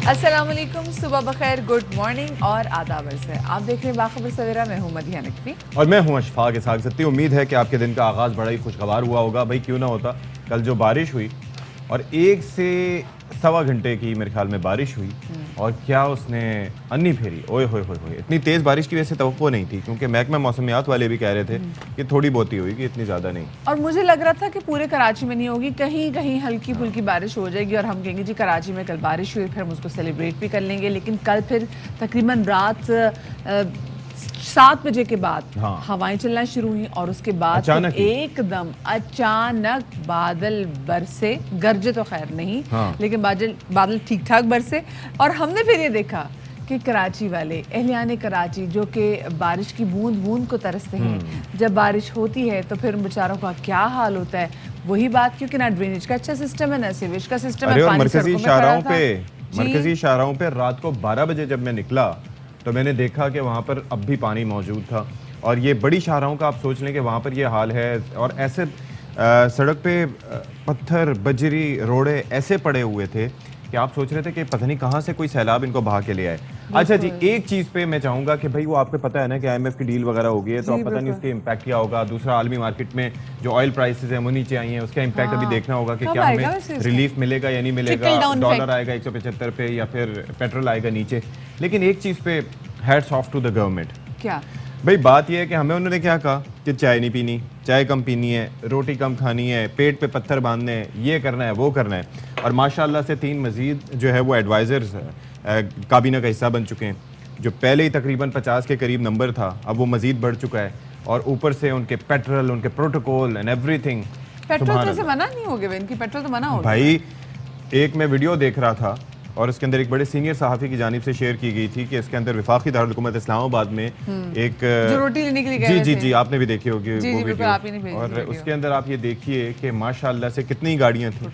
अस्सलाम वालेकुम, सुबह बखैर, गुड मॉर्निंग और आदाब अर्ज़ है। आप देख रहे हैं बाखबर सवेरा। मैं हूं मदिया नकवी और मैं हूं अशफाक इसाक सत्ती। उम्मीद है कि आपके दिन का आगाज़ बड़ा ही खुशगवार हुआ होगा। भाई क्यों ना होता। कल जो बारिश हुई और 1 से सवा घंटे की मेरे ख्याल में बारिश हुई और क्या उसने अन्नी फेरी। ओए होए होए होए, इतनी तेज़ बारिश की वैसे तवक्को नहीं थी, क्योंकि महकमा मौसमियात वाले भी कह रहे थे कि थोड़ी बहुत ही होगी, इतनी ज़्यादा नहीं। और मुझे लग रहा था कि पूरे कराची में नहीं होगी, कहीं कहीं हल्की फुल्की बारिश हो जाएगी और हम कहेंगे जी कराची में कल बारिश हुई, फिर हम उसको सेलिब्रेट भी कर लेंगे। लेकिन कल फिर तकरीबन रात 7 बजे के बाद हवाएं चलना शुरू हुई और उसके बाद अचानक एकदम अचानक बादल बरसे। गरजे तो खैर नहीं, लेकिन बादल ठीक ठाक बरसे। और हमने फिर ये देखा कि कराची वाले एहलियाने कराची जो कि बारिश की बूंद बूंद को तरसते हैं, जब बारिश होती है तो फिर उन बेचारों का क्या हाल होता है। वही बात, क्योंकि ना ड्रेनेज का अच्छा सिस्टम है, ना सीवेज का सिस्टम है। मरकजी शाहराहों पे रात को 12 बजे जब मैं निकला तो मैंने देखा कि वहाँ पर अब भी पानी मौजूद था। और ये बड़ी शाहराहों का आप सोच लें कि वहाँ पर ये हाल है। और ऐसे सड़क पे पत्थर बजरी रोड़े ऐसे पड़े हुए थे कि आप सोच रहे थे कि पता नहीं कहाँ से कोई सैलाब इनको बहा के ले आए। अच्छा जी, एक चीज़ पे मैं चाहूँगा कि भाई वो आपको पता है ना कि IMF की डील वगैरह हो गई है, तो आप पता नहीं उसके इम्पैक्ट क्या होगा। दूसरा, आलमी मार्केट में जो ऑयल प्राइसेस हैं वो नीचे आई हैं, उसका इम्पैक्ट अभी देखना होगा कि क्या हमें रिलीफ मिलेगा या नहीं मिलेगा। डॉलर आएगा 175 पे या फिर पेट्रोल आएगा नीचे। लेकिन एक चीज़ पे hats off to the government. क्या भाई बात यह है कि हमें उन्होंने क्या कहा कि चाय नहीं पीनी, चाय कम पीनी है, रोटी कम खानी है, पेट पे पत्थर बांधने हैं, ये करना है वो करना है। और माशाल्लाह से 3 मजीद जो है वो एडवाइज़र्स काबीना का हिस्सा बन चुके हैं। जो पहले ही तकरीबन 50 के करीब नंबर था, अब वो मजीद बढ़ चुका है। और ऊपर से उनके पेट्रोल, उनके प्रोटोकॉल एंड एवरीथिंग। पेट्रोल से मना नहीं हो गया इनकी, पेट्रोल तो मना हो गया। भाई एक मैं वीडियो देख रहा था और उसके अंदर एक बड़े सीनियर सहाफ़ी की जानिब से शेयर की गई थी कि इसके अंदर वफाकी दारुल हुकूमत इस्लामाबाद में एक जो रोटी लेने के लिए गए जी जी जी, आपने भी देखी होगी वो वीडियो। आप ही ने और उसके अंदर आप ये देखिए कि माशाल्लाह से कितनी गाड़ियाँ थी,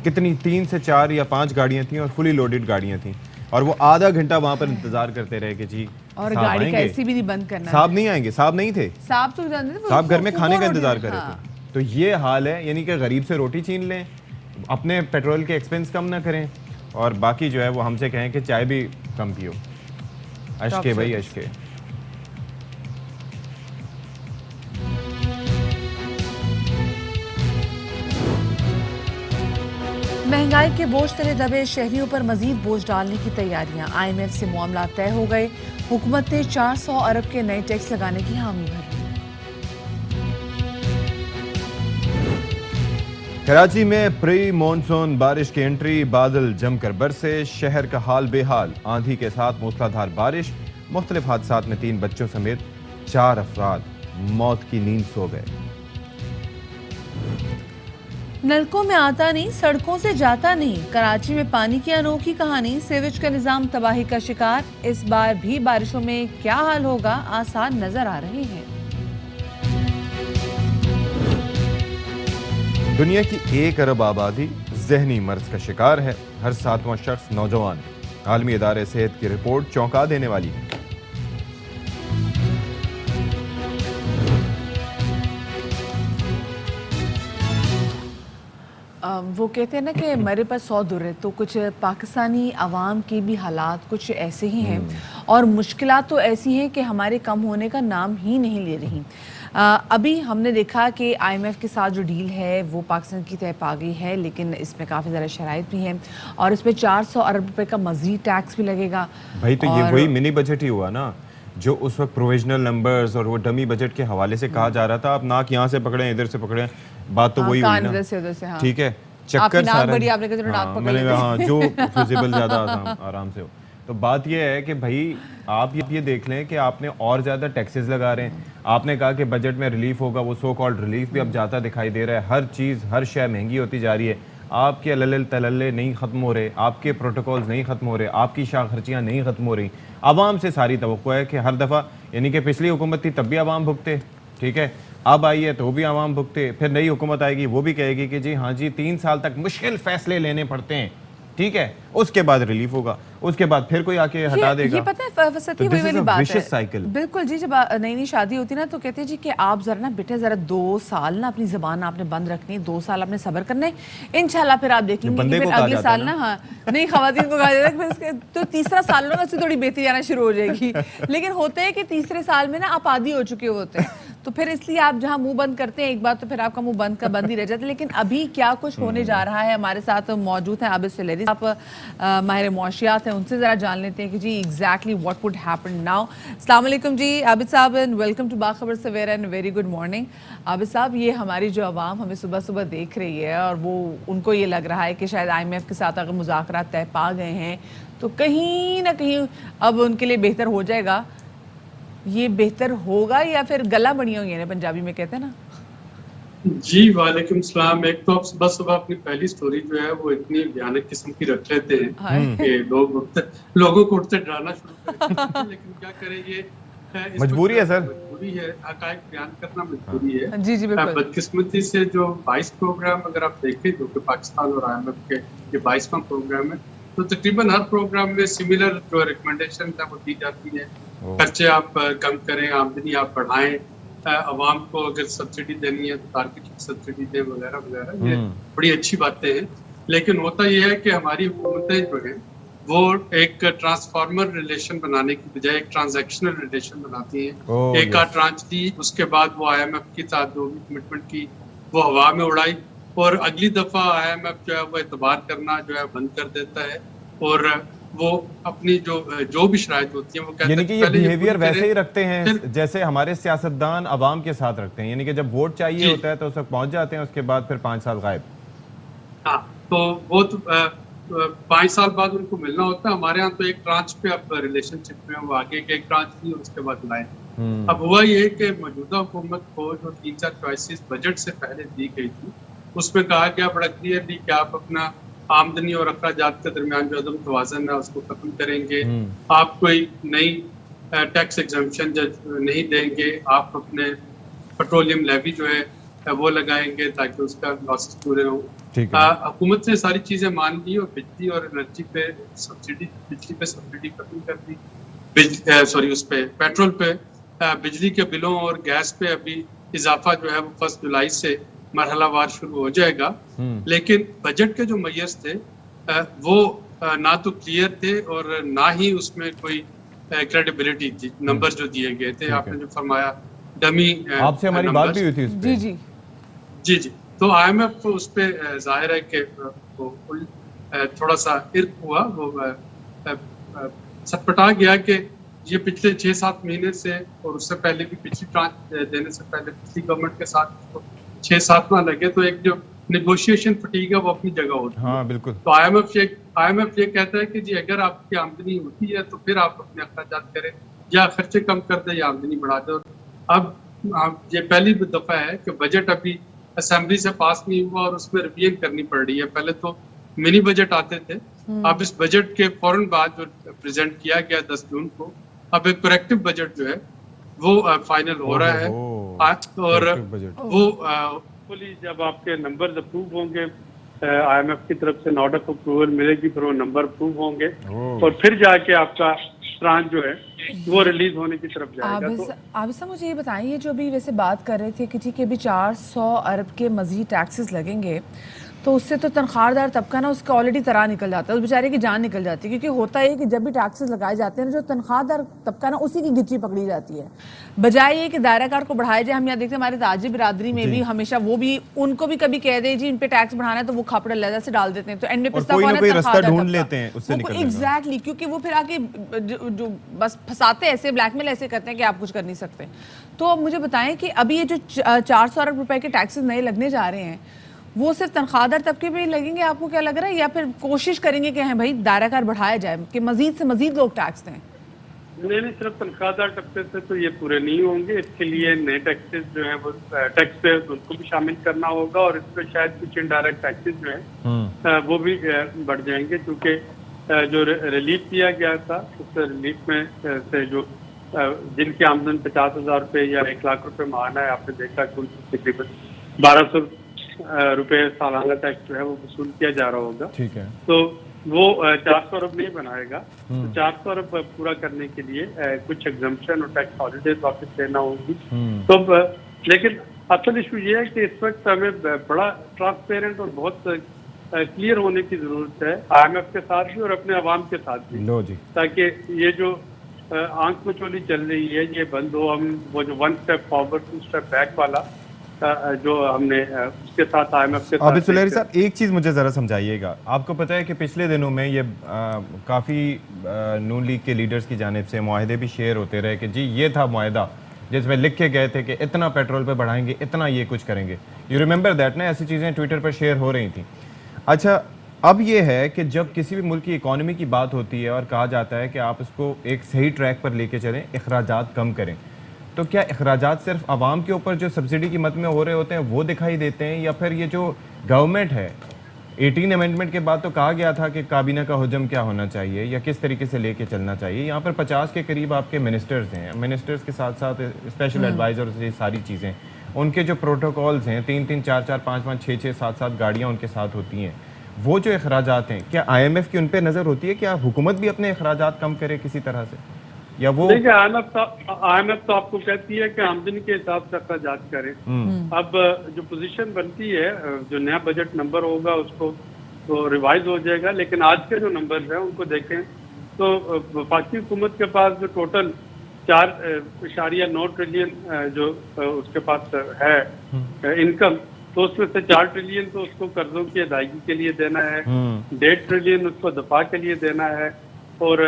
कितनी 3 से 4 या 5 गाड़ियाँ थी और फुली लोडेड गाड़ियाँ थी। और वो आधा घंटा वहाँ पर इंतजार करते रहे कि जी और गाड़ी का ऐसी भी नहीं बंद करना। साहब नहीं आएंगे, साहब नहीं थे, साहब तो जानते थे, साहब घर में खाने का इंतजार कर रहे थे। तो ये हाल है, यानी कि गरीब से रोटी छीन लें, अपने पेट्रोल के एक्सपेंस कम ना करें और बाकी जो है वो हमसे कहें कि चाय भी कम पियो। अश्के भाई अश्के। महंगाई के बोझ तले दबे शहरियों पर मजीद बोझ डालने की तैयारियां। IMF से मामला तय हो गए। हुकूमत ने 400 अरब के नए टैक्स लगाने की हामी भरी। कराची में प्री मॉनसून बारिश की एंट्री, बादल जमकर बरसे, शहर का हाल बेहाल। आंधी के साथ मूसलाधार बारिश, मुख्तलिफ हादसात में 3 बच्चों समेत 4 अफराद मौत की नींद सो गए। नलकों में आता नहीं, सड़कों से जाता नहीं। कराची में पानी की अनोखी कहानी। सीवेज का निजाम तबाही का शिकार। इस बार भी बारिशों में क्या हाल होगा, आसार नजर आ रहे हैं। दुनिया की 1 अरब आबादी जहनी मर्ज का शिकार है। हर 7वां शख्स नौजवान है। आलमी इदारे सेहत की रिपोर्ट चौंका देने वाली है। वो कहते हैं ना कि मेरे पास 100 दुर्रे, तो कुछ पाकिस्तानी आवाम के भी हालात कुछ ऐसे ही हैं और मुश्किलात तो ऐसी हैं कि हमारे कम होने का नाम ही नहीं ले रही। अभी हमने देखा कि IMF के साथ जो डील है वो पाकिस्तान की तय पा गई है, लेकिन इसमें काफ़ी ज़्यादा शराइत भी हैं और इसमें 400 अरब रुपए का मज़ीद टैक्स भी लगेगा। भाई तो ये वही मिनी बजट ही हुआ ना, जो उस वक्त प्रोविजनल नंबर्स और वो डमी बजट के हवाले से कहा जा रहा था। आप नाक यहाँ से पकड़े, इधर से पकड़े, बात तो वही हुई ना। ठीक है, चक्कर सारा मैंने कहा जो फिजिबल ज़्यादा आराम से हो। तो बात यह है कि भाई आप ये देख लें कि आपने और ज़्यादा टैक्सेस लगा रहे हैं। आपने कहा कि बजट में रिलीफ होगा, वो सो कॉल्ड रिलीफ भी अब जाता दिखाई दे रहा है। हर चीज़, हर शय महंगी होती जा रही है। आपके अल्ल तल्ले नहीं ख़त्म हो रहे, आपके प्रोटोकॉल्स नहीं ख़त्म हो रहे, आपकी शाह खर्चियाँ नहीं ख़त्म हो रही। आवाम से सारी तवक्को है कि हर दफ़ा, यानी कि पिछली हुकूमत थी तब भी आवाम भुगते, ठीक है, अब आई है तो भी आवाम भुगते, फिर नई हुकूमत आएगी वो भी कहेगी कि जी हाँ जी 3 साल तक मुश्किल फैसले लेने पड़ते हैं, ठीक है, उसके बाद रिलीफ होगा, उसके बाद फिर कोई आके हटा देगा। ये पता है फसती तो वही वाली बात है। साइकिल बिल्कुल जी, जब नई नई शादी होती है ना तो कहते हैं जी कि आप जरा ना बेटे जरा 2 साल ना अपनी जबान आपने बंद रखनी है, 2 साल आपने सब्र करना है, इंशाल्लाह फिर आप देखेंगे कि फिर अगले साल ना, हाँ नहीं खवातीन को कहा जाता है फिर उसके तो तीसरा साल ना उससे थोड़ी बेहतरी आना शुरू हो जाएगी। लेकिन होते हैं कि तीसरे साल में ना आप आदी हो चुके होते हैं, तो फिर इसलिए आप जहाँ मुंह बंद करते हैं एक बार तो फिर आपका मुंह बंद का बंद ही रह जाता है। लेकिन अभी क्या कुछ होने जा रहा है, हमारे साथ मौजूद हैं आबिद सुलेरी, आप माहिर मुआशियात हैं, उनसे जरा जान लेते हैं कि जी exactly what would happen now. अस्सलाम वालेकुम जी Abid Sahab, and welcome to Bakhabar Savera and very good morning. Abid Sahab, ये हमारी जो आवाम हमें सुबह सुबह देख रही है और वो उनको ये लग रहा है कि शायद IMF के साथ अगर मुज़ाकरात तय पा गए हैं तो कहीं ना कहीं अब उनके लिए बेहतर हो जाएगा, ये बेहतर होगा या फिर गला बढ़िया हुई है, पंजाबी में कहते हैं ना। जी वालेकुम सलाम। एक तो आप सुबह सुबह अपनी पहली स्टोरी जो है वो इतनी भयानक किस्म की रख लेते हैं कि लोगों को उठते डराना शुरू कर देते हैं। लेकिन क्या करें, ये मजबूरी है सर, मजबूरी है, हकायक बयान करना मजबूरी है। जी जी बिल्कुल। बदकिस्मती से जो 22 प्रोग्राम अगर आप देखें जो कि पाकिस्तान और IMF के ये 22वां प्रोग्राम है, तो तकरीबन हर प्रोग्राम में सिमिलर जो रिकमेंडेशन है वो दी जाती है। खर्चे आप कम करें, आमदनी आप बढ़ाएं, अवाम को अगर सब्सिडी देनी है तो टारगेटेड सब्सिडी दें वगैरह वगैरह, ये बड़ी अच्छी बातें हैं। लेकिन होता यह है कि हमारी हुकूमतें जो है वो एक ट्रांसफार्मर रिलेशन बनाने की बजाय एक ट्रांजैक्शनल रिलेशन बनाती हैं। एक आध ट्रांच दी, उसके बाद वो IMF के साथ जो भी कमिटमेंट की वो हवा में उड़ाई, और अगली दफा IMF जो है वो एतबार करना जो है बंद कर देता है, और वो अपनी जो भी शराइत होती है वो कहते हैं कि ये बिहेवियर वैसे ही रखते हैं जैसे हमारे सियासतदान अवाम के साथ रखते हैं, यानी कि जब वोट चाहिए होता है तो उस वक्त पहुंच जाते हैं, उसके बाद फिर 5 साल गायब। हाँ, तो वो तो 5 साल बाद उनको मिलना होता है। हमारे यहाँ तो एक ट्रांच पे अब रिलेशनशिप में वो आगे के एक ट्रांच दी और उसके बाद लाए। अब हुआ ये कि मौजूदा हुकूमत को जो 3-4 चॉइसेस बजट से पहले दी गई थी उसमें कहा गया बड़ा क्लियरली कि आप अपना आमदनी और अखराजात के दरमियान जो अदम तवाज़न है उसको खत्म करेंगे, आप कोई नई टैक्स एग्जम्पशन नहीं देंगे, आप अपने पेट्रोलियम लेवी जो है वो लगाएंगे ताकि उसका लॉसेस पूरे हों। हुकूमत ने सारी चीजें मान ली और बिजली और एनर्जी पे सब्सिडी खत्म कर दी, सॉरी उस पे पेट्रोल पे, बिजली के बिलों और गैस पे अभी इजाफा जो है वो 1 जुलाई से मरहलावार शुरू हो जाएगा। लेकिन बजट के जो मय्यस थे वो ना तो क्लियर थे और ना ही उसमें कोई क्रेडिबिलिटी थी। नंबर जो दिए गए थे, आपने जो फरमाया डमी, आपसे हमारी बात भी हुई थी उस पे। जी जी, तो IMF को उस पे जाहिर है कि थोड़ा सा इर्क हुआ, वो सटपटा गया कि ये पिछले 6-7 महीने से और उससे पहले भी पिछली ट्रांच देने से पहले पिछली गवर्नमेंट के साथ 6-7 माह लगे, तो एक जो नेगोशिएशन फटीग है वो अपनी जगह होती है। हाँ बिल्कुल। तो IMF ये कहता है कि जी अगर आपकी आमदनी होती है तो फिर आप अपने अखराजात करें, या खर्चे कम कर दें या आमदनी बढ़ा दें। अब ये पहली दफा है कि बजट अभी असेंबली से पास नहीं हुआ और उसमें रिवीजन करनी पड़ रही है। पहले तो मिनी बजट आते थे, अब इस बजट के फौरन बाद जो प्रेजेंट किया गया 10 जून को, अब एक करेक्टिव बजट जो है वो फाइनल हो रहा है। और वो जब आपके नंबर्स अप्रूव होंगे IMF की तरफ से नोट ऑफ अप्रूवल मिलेगी, फिर वो नंबर अप्रूव होंगे और फिर जाके आपका ट्रांच जो है वो रिलीज होने की तरफ जाएगा। तो आप साहब मुझे ये बताइए, जो अभी वैसे बात कर रहे थे कि ठीक है अभी 400 अरब के मजीद टैक्सेस लगेंगे, तो उससे तो तनख्वाहदार तबका ना उसका ऑलरेडी तरा निकल जाता है, उस बेचारे की जान निकल जाती है। क्योंकि होता है कि जब भी टैक्सेस लगाए जाते हैं ना, जो तनख्वाहदार तबका ना उसी की गिच्ची पकड़ी जाती है, बजाय ये कि दायरा कार को बढ़ाया जाए। हम यहाँ देखते हैं हमारे ताजी बिरादरी में भी हमेशा वो भी उनको भी कभी कह दे जी इन पे टैक्स बढ़ाना है तो वो खापड़ लहदा से डाल देते हैं, तो एंड में पिस्ता ढूंढ लेते हैं उससे निकलने का। एग्जैक्टली, क्योंकि वो फिर आके जो बस फंसाते ऐसे ब्लैकमेल ऐसे करते हैं कि आप कुछ कर नहीं सकते। तो अब मुझे बताएं कि अभी ये जो 400 अरब रुपए के टैक्सेस नए लगने जा रहे हैं वो सिर्फ तनख्वाहदार तबके पे लगेंगे, आपको क्या लग रहा है, या फिर कोशिश करेंगे कि भाई दायराकार बढ़ाया जाए कि मजीद से मजीद लोग टैक्स दें? नहीं, सिर्फ तनख्वाहदार तबके से तो ये पूरे नहीं होंगे। इसके लिए नए टैक्सेस जो है वो टैक्स पे उनको भी शामिल करना होगा और इसमें शायद कुछ इनडायरेक्ट टैक्सेस जो है वो भी बढ़ जाएंगे, क्योंकि जो रिलीफ दिया गया था उस रिलीफ में से जो जिनकी आमदन 50,000 रुपये या 1 लाख रुपए माहाना है, आपने देखा कि उनको तकरीबन 1200 रुपए सालाना टैक्स जो है वो वसूल किया जा रहा होगा। ठीक है। तो वो 400 अरब नहीं बनाएगा। तो 400 अरब पूरा करने के लिए कुछ एग्जम्पशन और टैक्स हॉलीडेज वापस लेना होगी। तो लेकिन असल इशू ये है कि इस वक्त हमें बड़ा ट्रांसपेरेंट और बहुत क्लियर होने की जरूरत है, IMF के साथ भी और अपने अवाम के साथ भी, ताकि ये जो आंख में चोली चल रही है ये बंद हो। हम वो जो 1 स्टेप फॉरवर्ड 2 स्टेप बैक वाला जो हमने उसके साथ IMF के साथ। आबिद सुलेहरी साहब, एक चीज़ मुझे ज़रा समझाइएगा। आपको पता है कि पिछले दिनों में ये काफ़ी नून लीग के लीडर्स की जानिब से मुआहदे भी शेयर होते रहे कि जी ये था मुआहदा जिसमें लिख के गए थे कि इतना पेट्रोल पे बढ़ाएंगे, इतना ये कुछ करेंगे। यू रिमेंबर दैट ना? ऐसी चीज़ें ट्विटर पर शेयर हो रही थी। अच्छा, अब ये है कि जब किसी भी मुल्क की इकॉनमी की बात होती है और कहा जाता है कि आप उसको एक सही ट्रैक पर लेके चलें, अखराजात कम करें, तो क्या अखराजात सिर्फ आवाम के ऊपर जो सब्सिडी की मद में हो रहे होते हैं वो दिखाई देते हैं, या फिर ये जो गवर्नमेंट है 18 अमेंडमेंट के बाद तो कहा गया था कि काबीना का हुजम क्या होना चाहिए या किस तरीके से लेके चलना चाहिए। यहाँ पर 50 के करीब आपके मिनिस्टर्स हैं, मिनिस्टर्स के साथ साथ स्पेशल एडवाइजर, ये सारी चीज़ें, उनके जो प्रोटोकॉल्स हैं 3-3, 4-4, 5-5, 6-6, 7-7 गाड़ियाँ उनके साथ होती हैं। वो जो अखराजात हैं, क्या IMF की उन पर नज़र होती है? क्या हुकूमत भी अपने अखराजात कम करे किसी तरह से, या वो? देखिए, IMF तो आपको कहती है कि आमदनी के हिसाब से अखराजात करें। अब जो पोजीशन बनती है, जो नया बजट नंबर होगा उसको तो रिवाइज हो जाएगा, लेकिन आज के जो नंबर हैं उनको देखें तो वफाकी हुकूमत के पास जो टोटल 4.9 ट्रिलियन जो उसके पास है इनकम, तो उसमें से 4 ट्रिलियन तो उसको कर्जों की अदायगी के लिए देना है, 1.5 ट्रिलियन उसको दफा के लिए देना है, और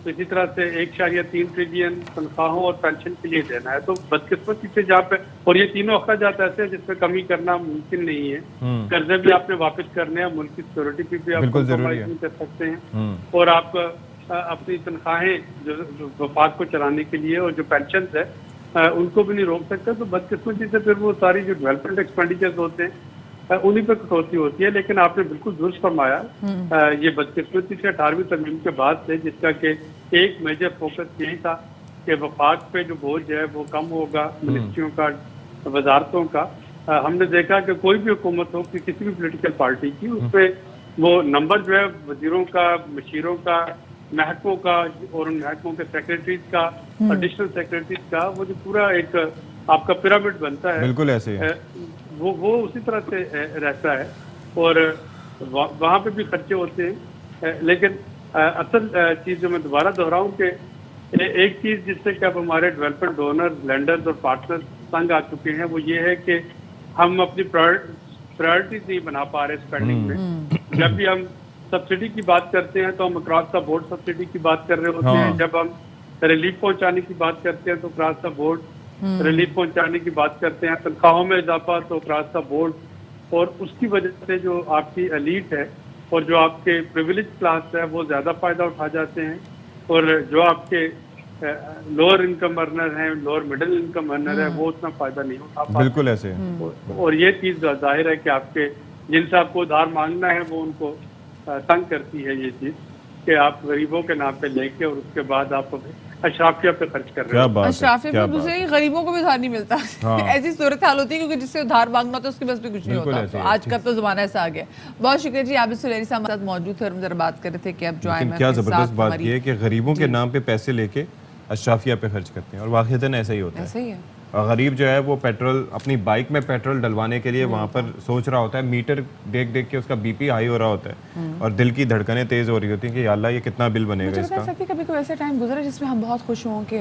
इसी तरह से 1.3 ट्रिलियन तनख्वाहों और पेंशन के लिए देना है। तो बदकिस्मती से जहाँ पे, और ये तीनों अखराजात ऐसे हैं जिसमें कमी करना मुमकिन नहीं है। कर्जे भी आपने वापस करने हैं, मुल्क की सिक्योरिटी पे भी आप कॉम्प्रोमाइज नहीं कर सकते हैं, और आप अपनी तनख्वाहें जो वफाक को चलाने के लिए और जो पेंशन है उनको भी नहीं रोक सकते। तो बदकिस्मती से फिर वो सारी जो डेवलपमेंट एक्सपेंडिचर्स होते हैं उन्हीं पर कटौती होती है। लेकिन आपने बिल्कुल दुरुस्त फरमाया, ये बदकिस्मती से 18वीं तरमीम के बाद से, जिसका कि एक मेजर फोकस यही था कि वफाक पे जो बोझ है वो कम होगा, मिनिस्ट्रियों का, वजारतों का। हमने देखा कि कोई भी हुकूमत हो कि किसी भी पोलिटिकल पार्टी की, उस पर वो नंबर जो है वजीरों का, मशीरों का, महकमों का और उन महकमों के सेक्रेटरीज का, एडिशनल सेक्रेटरीज का, वो जो पूरा एक आपका पिरामिड बनता है, बिल्कुल ऐसे है, वो उसी तरह से रहता है, और वहाँ पे भी खर्चे होते हैं। लेकिन असल चीज़ जो मैं दोबारा दोहराऊं कि एक चीज़ जिससे कि अब हमारे डेवलपमेंट डोनर, लेंडर्स और पार्टनर्स तंग आ चुके हैं, वो ये है कि हम अपनी प्रायोरिटीज नहीं बना पा रहे स्पेंडिंग में। जब भी हम सब्सिडी की बात करते हैं तो हम अक्रॉस द बोर्ड सब्सिडी की बात कर रहे होते हैं, जब हम रिलीफ पहुंचाने की बात करते हैं तो अक्रॉस द बोर्ड रिलीफ पहुंचाने की बात करते हैं, तनख्वाहों में इजाफा तो अक्रॉस द बोर्ड, और उसकी वजह से जो आपकी एलीट है और जो आपके प्रिविलेज क्लास है वो ज्यादा फायदा उठा जाते हैं, और जो आपके लोअर इनकम अर्नर हैं, लोअर मिडिल इनकम अर्नर है, वो उतना फायदा नहीं उठा पाते। बिल्कुल ऐसे। और ये चीज जाहिर है कि आपके जिनसे आपको उधार मांगना है वो उनको तंग करती है ये चीज कि आप गरीबों के नाम पे लेके और उसके बाद आप अशराफिया पे खर्च कर रहे हो। अशराफिया पे दूसरे गरीबों को भी उधार नहीं मिलता। हाँ। ऐसी सूरत हाल होती है क्योंकि जिससे उधार मांगना तो उसके बस भी कुछ नहीं होता। तो आज का तो जमाना ऐसा आ गया। बहुत शुक्रिया जी, आबिद सुलेहरी साहब हमारे साथ मौजूद थे और हम जरा बात कर रहे थे कि अब जो IMF क्या जबरदस्त बात की है कि गरीबों के नाम पे पैसे लेके अशराफिया पे खर्च करते हैं, और वाक़ईतन ऐसा ही होता है। ऐसा ही है। गरीब जो है वो पेट्रोल, अपनी बाइक में पेट्रोल डलवाने के लिए वहाँ पर सोच रहा होता है, मीटर देख देख के उसका BP हाई हो रहा होता है और दिल की धड़कनें तेज हो रही होती हैं कि अल्लाह ये कितना बिल बनेगा इसका। मुझे कभी कोई ऐसा टाइम गुजरा जिसमें हम बहुत खुश हों कि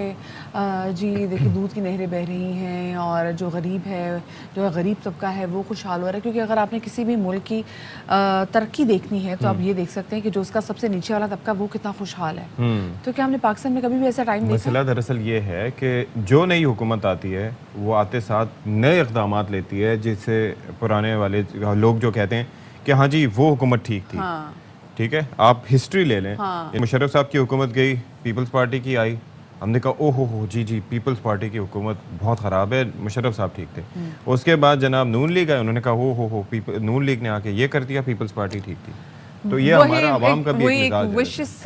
जी देखिए दूध की नहरें बह रही हैं और जो गरीब है, जो गरीब तबका है वो खुशहाल हो रहा है। क्योंकि अगर आपने किसी भी मुल्क की तरक्की देखनी है तो आप ये देख सकते हैं कि जो उसका सबसे नीचे वाला तबका वो कितना खुशहाल है। तो क्या हमने पाकिस्तान में कभी भी ऐसा टाइम देखा? मसला दरअसल ये है कि जो नई हुकूमत आती है वो आते साथ नए इक़दामात लेती है, जिससे पुराने वाले लोग जो कहते हैं कि हाँ जी वो हुकूमत ठीक थी। हाँ। ठीक है, आप हिस्ट्री ले लें। हाँ। मुशर्रफ साहब की हुकूमत गई, पीपल्स पार्टी की आई, हमने कहा ओ हो जी पीपल्स पार्टी की हुकूमत बहुत ख़राब है, मुशर्रफ साहब ठीक थे। उसके बाद जनाब नून लीग आए, उन्होंने कहा हो नून लीग ने आके ये कर दिया, पीपल्स पार्टी ठीक थी। तो ये हमारा आवाम का भी एक मिजाज है। विशियस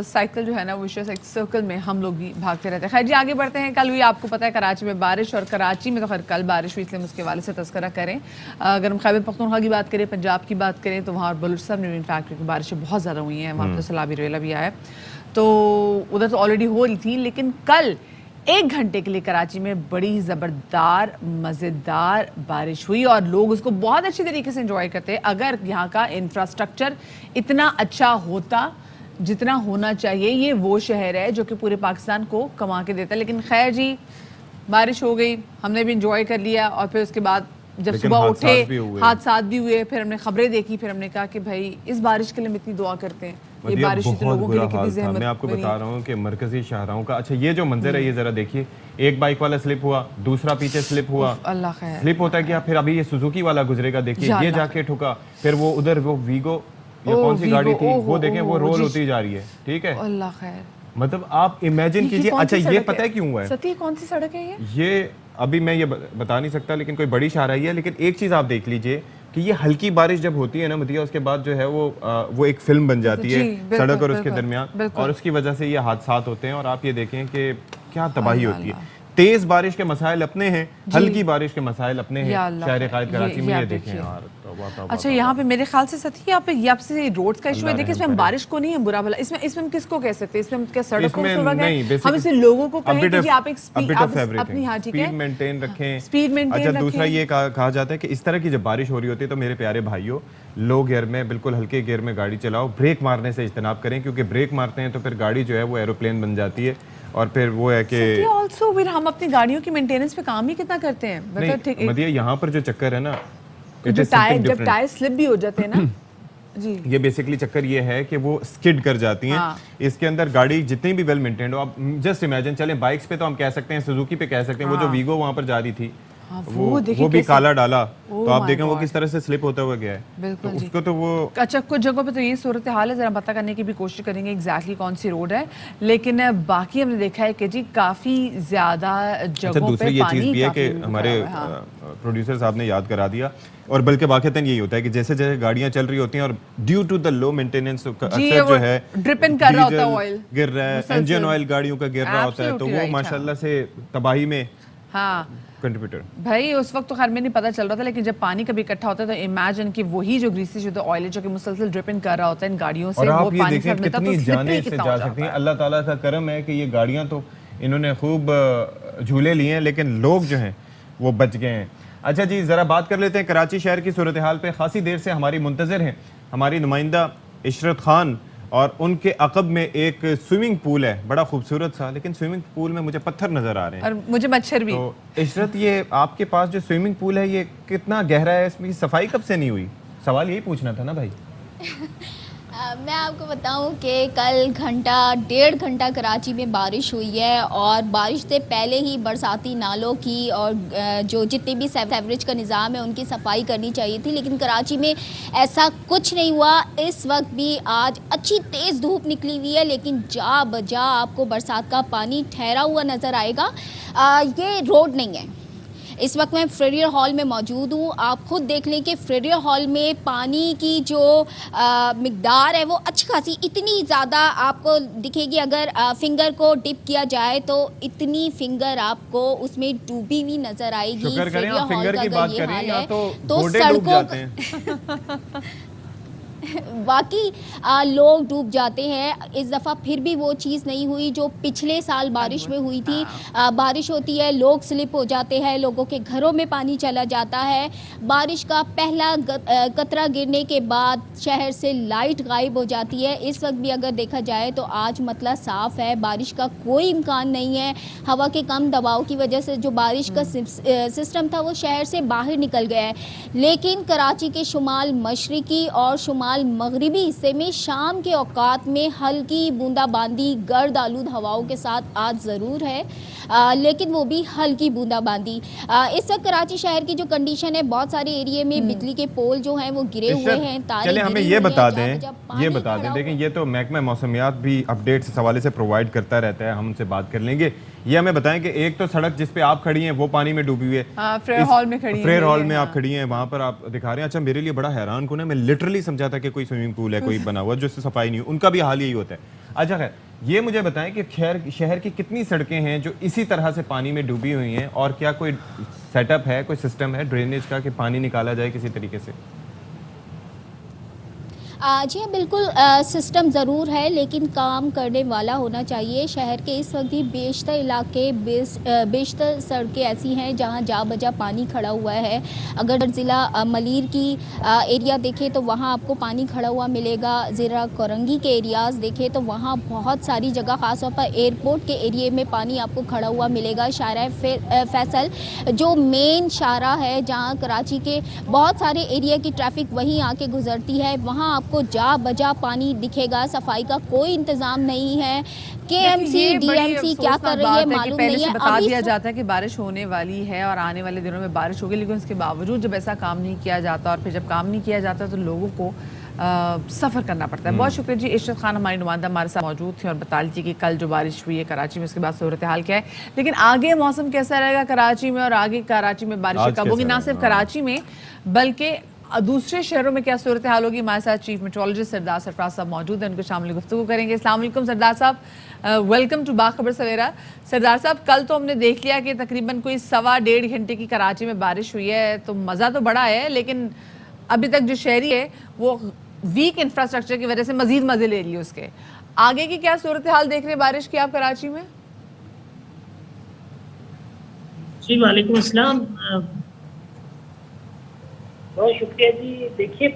साइकिल जो है ना, विशियस एक सर्कल में हम लोग भी भागते रहते हैं। खैर जी, आगे बढ़ते हैं। कल हुई, आपको पता है, कराची में बारिश, और कराची में तो खैर कल बारिश हुई, इसलिए हम उसके हवाले से तस्करा करें। अगर हम खैबर पख्तूनख्वा की बात करें, पंजाब की बात करें, तो वहाँ बलूचिस्तान में इनफैक्ट क्योंकि बारिशें बहुत ज़्यादा हुई हैं, वहाँ पर सैलाबी रेला भी आया, तो उधर तो ऑलरेडी हो रही थी। लेकिन कल 1 घंटे के लिए कराची में बड़ी ज़बरदार मज़ेदार बारिश हुई और लोग उसको बहुत अच्छी तरीके से एंजॉय करते हैं। अगर यहाँ का इंफ्रास्ट्रक्चर इतना अच्छा होता जितना होना चाहिए, ये वो शहर है जो कि पूरे पाकिस्तान को कमा के देता है। लेकिन खैर जी, बारिश हो गई, हमने भी इंजॉय कर लिया, और फिर उसके बाद जब सुबह उठे हादसात भी हुए, फिर हमने खबरें देखी, फिर हमने कहा कि भाई इस बारिश के लिए हम इतनी दुआ करते हैं। ये बारिश तो लोगों के लिए कितनी ज़हमत। मैं आपको बता रहा हूँ कि मरकजी शाहराहों का, अच्छा ये जो मंजर है ये जरा देखिए, एक बाइक वाला स्लिप हुआ, दूसरा पीछे स्लिप हुआ, अल्लाह खैर, स्लिप होता है क्या, फिर अभी ये सुजुकी वाला गुजरेगा, देखिए ये जाके ठुका, फिर वो उधर वो वीगो या कौन सी गाड़ी थी वो देखें वो रोल होती जा रही है, ठीक है। अल्लाह खैर, मतलब आप इमेजिन कीजिए। अच्छा ये पता है क्यों हुआ है? सती कौन सी सड़क है ये अभी मैं ये बता नहीं सकता, लेकिन कोई बड़ी शाहराही है। लेकिन एक चीज आप देख लीजिए कि ये हल्की बारिश जब होती है ना मदिया, उसके बाद जो है वो एक फिल्म बन जाती है सड़क और उसके दरमियान, और उसकी वजह से ये हादसात होते हैं। और आप ये देखें कि क्या तबाही होती है। तेज बारिश के मसाइल अपने हैं, हल्की बारिश के मसाइल अपने हैं। शहर कायद कराची में ये देखें यार। अच्छा, यहाँ पे मेरे ख्याल से सती यहाँ पे से रोड्स का इशू है। देखिए, इसमें हम बारिश को नहीं है बुरा भला, इसमें हम किसको कह सकते हैं? इसमें हम क्या सड़क को हम इसे लोगों को कहें कि आप एक अपनी, हाँ ठीक है, स्पीड मेंटेन रखें, स्पीड मेंटेन रखें। अच्छा दूसरा ये कहा जाता है कि इस तरह की जब बारिश हो रही होती है तो मेरे प्यारे भाइयों, लो गियर में, बिल्कुल हल्के गियर में गाड़ी चलाओ, ब्रेक मारने से इज्तनाब करें, क्योंकि ब्रेक मारते हैं तो फिर गाड़ी जो है वो एरोप्लेन बन जाती है। और फिर वो है कि ऑल्सो फिर हम अपनी गाड़ियों की मेंटेनेंस पे काम ही कितना करते हैं। मतलब यहाँ पर जो चक्कर है ना, जब टायर स्लिप भी हो जाते हैं ना जी, ये बेसिकली चक्कर ये है कि वो स्किड कर जाती हैं। हाँ। इसके अंदर गाड़ी जितनी भी वेल मेंटेन्ड हो, आप जस्ट इमेजिन, चलें बाइक्स पे तो हम कह सकते हैं, सुजुकी पे कह सकते हैं, हाँ। वो जो वीगो वहाँ पर जा रही थी, हाँ, वो भी काला डाला, तो आप देखें वो किस तरह से स्लिप होता हुआ गया है। बिल्कुल तो उसको तो वो अच्छा, कुछ जगहों पे तो ये सूरत हाल है, जरा पता करने की भी कोशिश करेंगे एग्जैक्टली कौन सी रोड है। लेकिन बाकी हमने देखा है कि जी काफी ज्यादा जगहों पे ये चीज भी है कि हमारे प्रोड्यूसर साहब ने याद करा दिया, और बल्कि वाकईतन यही होता है कि जैसे जैसे गाड़ियां चल रही होती हैं और due to the low maintenance अक्सर जो है ड्रिपिंग कर रहा होता है, ऑयल गिर रहा है, इंजन ऑयल गाड़ियों का गिर रहा होता है, तो वो माशाल्लाह से तबाही में कंट्रीब्यूटर। भाई उस वक्त तो खैर में नहीं पता चल रहा था, लेकिन जब पानी कभी इकट्ठा होता है तो इमेजिन कि वही जो ग्रीसी शुद्ध ऑयल है जो कि मुसलसल ड्रिपिंग कर रहा होता है इन गाड़ियों से, वो पानी से कितनी जाने से जा सकती हैं। अल्लाह ताला का करम है कि ये गाड़ियां तो इन्होंने खूब झूले लिए हैं, लेकिन लोग जो हैं वो बच गए हैं। अच्छा जी, जरा बात कर लेते हैं कराची शहर की सूरत हाल पे। खासी देर से हमारी मुंतजर हैं हमारी नुमाइंदा इशरत खान, और उनके अकब में एक स्विमिंग पूल है, बड़ा खूबसूरत सा, लेकिन स्विमिंग पूल में मुझे पत्थर नजर आ रहे हैं और मुझे मच्छर भी। तो इशरत, ये आपके पास जो स्विमिंग पूल है ये कितना गहरा है, इसमें सफाई कब से नहीं हुई? सवाल यही पूछना था ना भाई। मैं आपको बताऊं कि कल 1.5 घंटा कराची में बारिश हुई है, और बारिश से पहले ही बरसाती नालों की और जो जितने भी सेवरेज का निज़ाम है उनकी सफाई करनी चाहिए थी, लेकिन कराची में ऐसा कुछ नहीं हुआ। इस वक्त भी आज अच्छी तेज़ धूप निकली हुई है, लेकिन जा बजा आपको बरसात का पानी ठहरा हुआ नज़र आएगा। ये रोड नहीं है। इस वक्त मैं फ्रेडियर हॉल में मौजूद हूँ। आप खुद देख लें कि फ्रेडियर हॉल में पानी की जो मिकदार है वो अच्छी खासी, इतनी ज़्यादा आपको दिखेगी। अगर फिंगर को डिप किया जाए तो इतनी फिंगर आपको उसमें डूबी हुई नज़र आएगी। फ्रेडियर हॉल का अगर ये हाल है तो सड़कों वाकई लोग डूब जाते हैं। इस दफ़ा फिर भी वो चीज़ नहीं हुई जो पिछले साल बारिश में हुई थी। बारिश होती है, लोग स्लिप हो जाते हैं, लोगों के घरों में पानी चला जाता है। बारिश का पहला कतरा गिरने के बाद शहर से लाइट गायब हो जाती है। इस वक्त भी अगर देखा जाए तो आज मतलब साफ़ है, बारिश का कोई इम्कान नहीं है। हवा के कम दबाव की वजह से जो बारिश का सिस्टम था वो शहर से बाहर निकल गया है। लेकिन कराची के शुमाल मशरिकी और शुमाल मगरिबी हिस्से में शाम के औकात में हल्की बूंदाबांदी गर्द आलूद हवाओं के साथ आज ज़रूर है, लेकिन वो भी हल्की बूंदाबांदी। इस वक्त कराची शहर की जो कंडीशन है, बहुत सारे एरिया में बिजली के पोल जो हैं वो गिरे हुए हैं। चलिए हमें ये बता दें, देखें ये तो महकमा मौसमियात भी अपडेट्स इस हवाले से प्रोवाइड करता रहता है, हम उनसे बात कर लेंगे। ये हमें बताएं कि एक तो सड़क जिस पे आप खड़ी हैं वो पानी में डूबी हुई है, फ्रेयर हॉल में खड़ी फ्रेयर हॉल में आप खड़ी हैं, वहां पर आप दिखा रहे हैं। अच्छा, मेरे लिए बड़ा हैरान कौन है, मैं लिटरली समझा था कि कोई स्विमिंग पूल है कोई बना हुआ जिससे सफाई नहीं, उनका भी हाल यही होता है। अच्छा खैर, ये मुझे बताएं कि शहर की कितनी सड़कें हैं जो इसी तरह से पानी में डूबी हुई हैं, और क्या कोई सेटअप है, कोई सिस्टम है ड्रेनेज का कि पानी निकाला जाए किसी तरीके से? जी हाँ, बिल्कुल सिस्टम ज़रूर है, लेकिन काम करने वाला होना चाहिए। शहर के इस वक्त भी बेशतर इलाके, बेशतर सड़कें ऐसी हैं जहाँ जा बजा पानी खड़ा हुआ है। अगर ज़िला मलीर की एरिया देखें तो वहाँ आपको पानी खड़ा हुआ मिलेगा। ज़िला कोरंगी के एरियाज़ देखें तो वहाँ बहुत सारी जगह, ख़ासतौर पर एयरपोर्ट के एरिए में पानी आपको खड़ा हुआ मिलेगा। शारा फैसल जो मेन शारा है, जहाँ कराची के बहुत सारे एरिया की ट्रैफिक वहीं आके गुजरती है, वहाँ आपको जा बजा पानी दिखेगा। सफाई का कोई इंतजाम नहीं है। केएमसी, डीएमसी क्या कर रही है मालूम नहीं है। बता दिया जाता है कि बारिश होने वाली है और आने वाले दिनों में बारिश होगी, लेकिन उसके बावजूद जब ऐसा काम नहीं किया जाता, और फिर जब काम नहीं किया जाता तो लोगों को सफ़र करना पड़ता है। बहुत शुक्रिया जी। इशरत खान हमारी नुमाइंदा हमारे साथ मौजूद थी और बता लीजिए कि कल जो बारिश हुई है कराची में, उसके बाद सूरत हाल क्या है, लेकिन आगे मौसम कैसा रहेगा कराची में, और आगे कराची में बारिश कब होगी, ना सिर्फ कराची में बल्कि दूसरे शहरों में क्या सूरत हाल होगी। हमारे साथ चीफ मेट्रोलॉजिस्ट सरदार सरफराज साहब मौजूद हैं, उनको शामिल गुफ्तगू करेंगे। अस्सलाम वालेकुम सरदार साहब, वेलकम टू बाखबर सवेरा। सरदार साहब, कल तो हमने देख लिया कि तकरीबन कोई 1.25 घंटे की कराची में बारिश हुई है, तो मज़ा तो बड़ा है, लेकिन अभी तक जो शहरी है वो वीक इंफ्रास्ट्रक्चर की वजह से मजीद मजे ले लिए उसके। आगे की क्या सूरत हाल देख रहे हैं बारिश की आप कराची में? जी वालेकुम अस्सलाम, बहुत शुक्रिया जी। देखिए,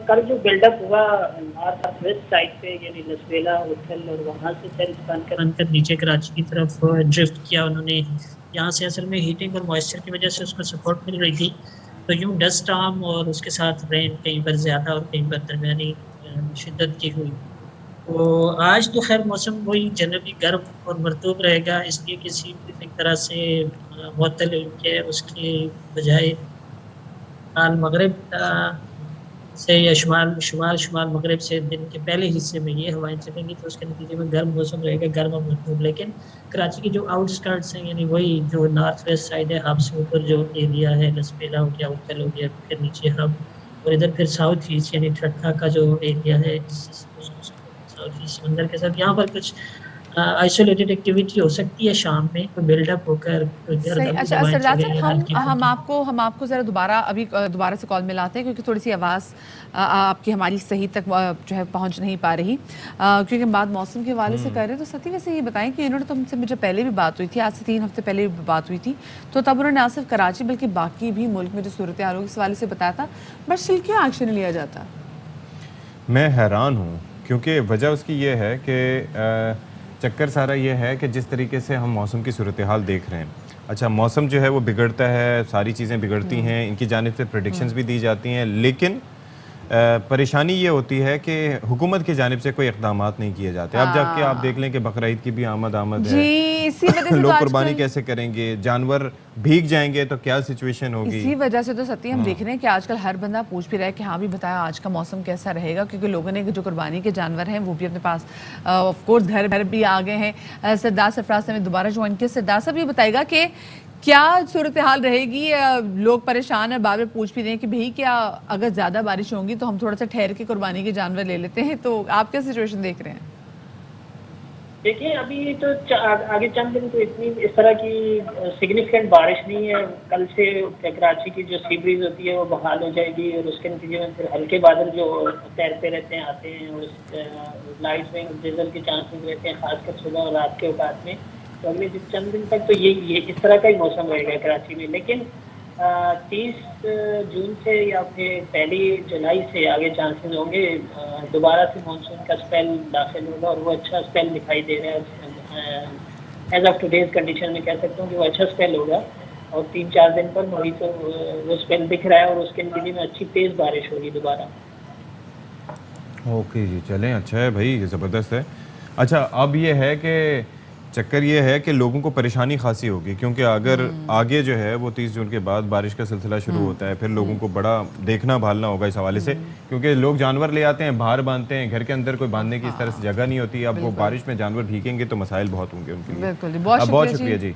कल जो बिल्डअप हुआ नॉर्थ वेस्ट साइड पे, यानी लसबेला उथल, और वहाँ से सर बनकर नीचे कराची की तरफ ड्रिफ्ट किया उन्होंने। यहाँ से असल में हीटिंग और मॉइस्चर की वजह से उसको सपोर्ट मिल रही थी, तो यूँ डस्ट स्टॉर्म और उसके साथ रेन कहीं पर ज़्यादा और कहीं पर दरमियानी शिद्दत की हुई। तो आज तो खैर मौसम वही जनरली गर्म और मरतूब रहेगा, इसलिए किसी भी तरह से मुअत्तल के उसके बजाय शुमाल मगरिब से या शुमाल मगरिब से दिन के पहले हिस्से में ये हवाएं चलेंगी, तो उसके नतीजे में गर्म मौसम रहेगा, गर्म और मरतूब। लेकिन कराची की जो आउटस्कर्ट्स हैं, यानी वही जो नॉर्थ वेस्ट साइड है, हब से ऊपर जो एरिया है, लसबेला हो गया, उथल हो गया, फिर नीचे हब, और इधर फिर साउथ ईस्ट यानी ठट्ठा का जो एरिया है, साउथ ईस्ट समंदर के साथ, यहाँ पर कुछ आइसोलेटेड एक्टिविटी हो सकती है शाम में, तो बिल्डअप होकर। अच्छा सरदार साहब, हम आपको ज़रा दोबारा से कॉल मिलाते हैं, क्योंकि थोड़ी सी आवाज़ आपकी हमारी सही तक जो है पहुंच नहीं पा रही, क्योंकि हम बात मौसम के हवाले से कर रहे हैं। तो सती वैसे ये बताएं कि इन्होंने तो हमसे मुझे पहले भी बात हुई थी, आज से 3 हफ्ते पहले भी बात हुई थी, तो तब उन्होंने ना सिर्फ कराची बल्कि बाकी भी मुल्क में जो सूरत हाल होगी इस हवाले से बताया था, बट स्टिल क्यों एक्शन लिया जाता? मैं हैरान हूँ, क्योंकि वजह उसकी ये है कि चक्कर सारा ये है कि जिस तरीके से हम मौसम की सूरत हाल देख रहे हैं, अच्छा मौसम जो है वो बिगड़ता है, सारी चीज़ें बिगड़ती हैं, इनकी जानिब से प्रेडिक्शंस भी दी जाती हैं, लेकिन परेशानी ये होती है कि हुकूमत की जानिब से कोई इक़दामात नहीं किए जाते। अब जबकि आप देख लें कि बकरीद की भी आमद है, इसी वजह से लोग कुर्बानी कैसे करेंगे, जानवर भीग जाएंगे तो क्या सिचुएशन होगी। इसी वजह से तो सत्य हम देख रहे हैं कि आजकल हर बंदा पूछ भी रहा है कि हाँ भी बताया आज का मौसम कैसा रहेगा, क्योंकि लोगों ने जो कुर्बानी के जानवर हैं वो भी अपने पास ऑफ कोर्स घर भी आ गए हैं। सरदार सरफराज ने दोबारा ज्वाइन किया। सरदार साहब ये बताएगा कि क्या सूरत हाल रहेगी? लोग परेशान है, बार बार पूछ भी रहे हैं कि भाई क्या अगर ज़्यादा बारिश होगी तो हम थोड़ा सा ठहर के कुर्बानी के जानवर ले लेते हैं, तो आप क्या सिचुएशन देख रहे हैं? देखिए, अभी तो आगे चंद दिन तो इतनी इस तरह की सिग्निफिकेंट बारिश नहीं है। कल से कराची की जो सी ब्रीज होती है वो बहाल हो जाएगी, और उसके नतीजे में फिर हल्के बादल जो तैरते रहते हैं आते हैं, और लाइट में ड्रिजल के चांसेस रहते हैं, खासकर सुबह और रात के औकात में। तो अगले चंद दिन तक तो ये इस तरह का ही मौसम रहेगा कराची में। लेकिन 30 जून से या फिर 1 जुलाई से आगे चांसेस होंगे दोबारा से मानसून का स्पेल दाखिल होगा, और वो अच्छा स्पेल दिखाई दे रहा है। एज ऑफ टुडेज कंडीशन में कह सकता हूँ कि वो अच्छा स्पेल होगा, और 3-4 दिन पर वही तो वो स्पेल दिख रहा है, और उसके नतीजे में अच्छी तेज़ बारिश होगी दोबारा। ओके जी, चलें, अच्छा है भाई, ये ज़बरदस्त है। अच्छा, अब ये है कि चक्कर ये है कि लोगों को परेशानी खासी होगी, क्योंकि अगर आगे जो है वो 30 जून के बाद बारिश का सिलसिला शुरू होता है, फिर लोगों को बड़ा देखना भालना होगा इस हवाले से, क्योंकि लोग जानवर ले आते हैं, बाहर बांधते हैं, घर के अंदर कोई बांधने की इस तरह से जगह नहीं होती। अब वो बारिश में जानवर भीगेंगे तो मसाइल बहुत होंगे उनके लिए। बहुत शुक्रिया जी।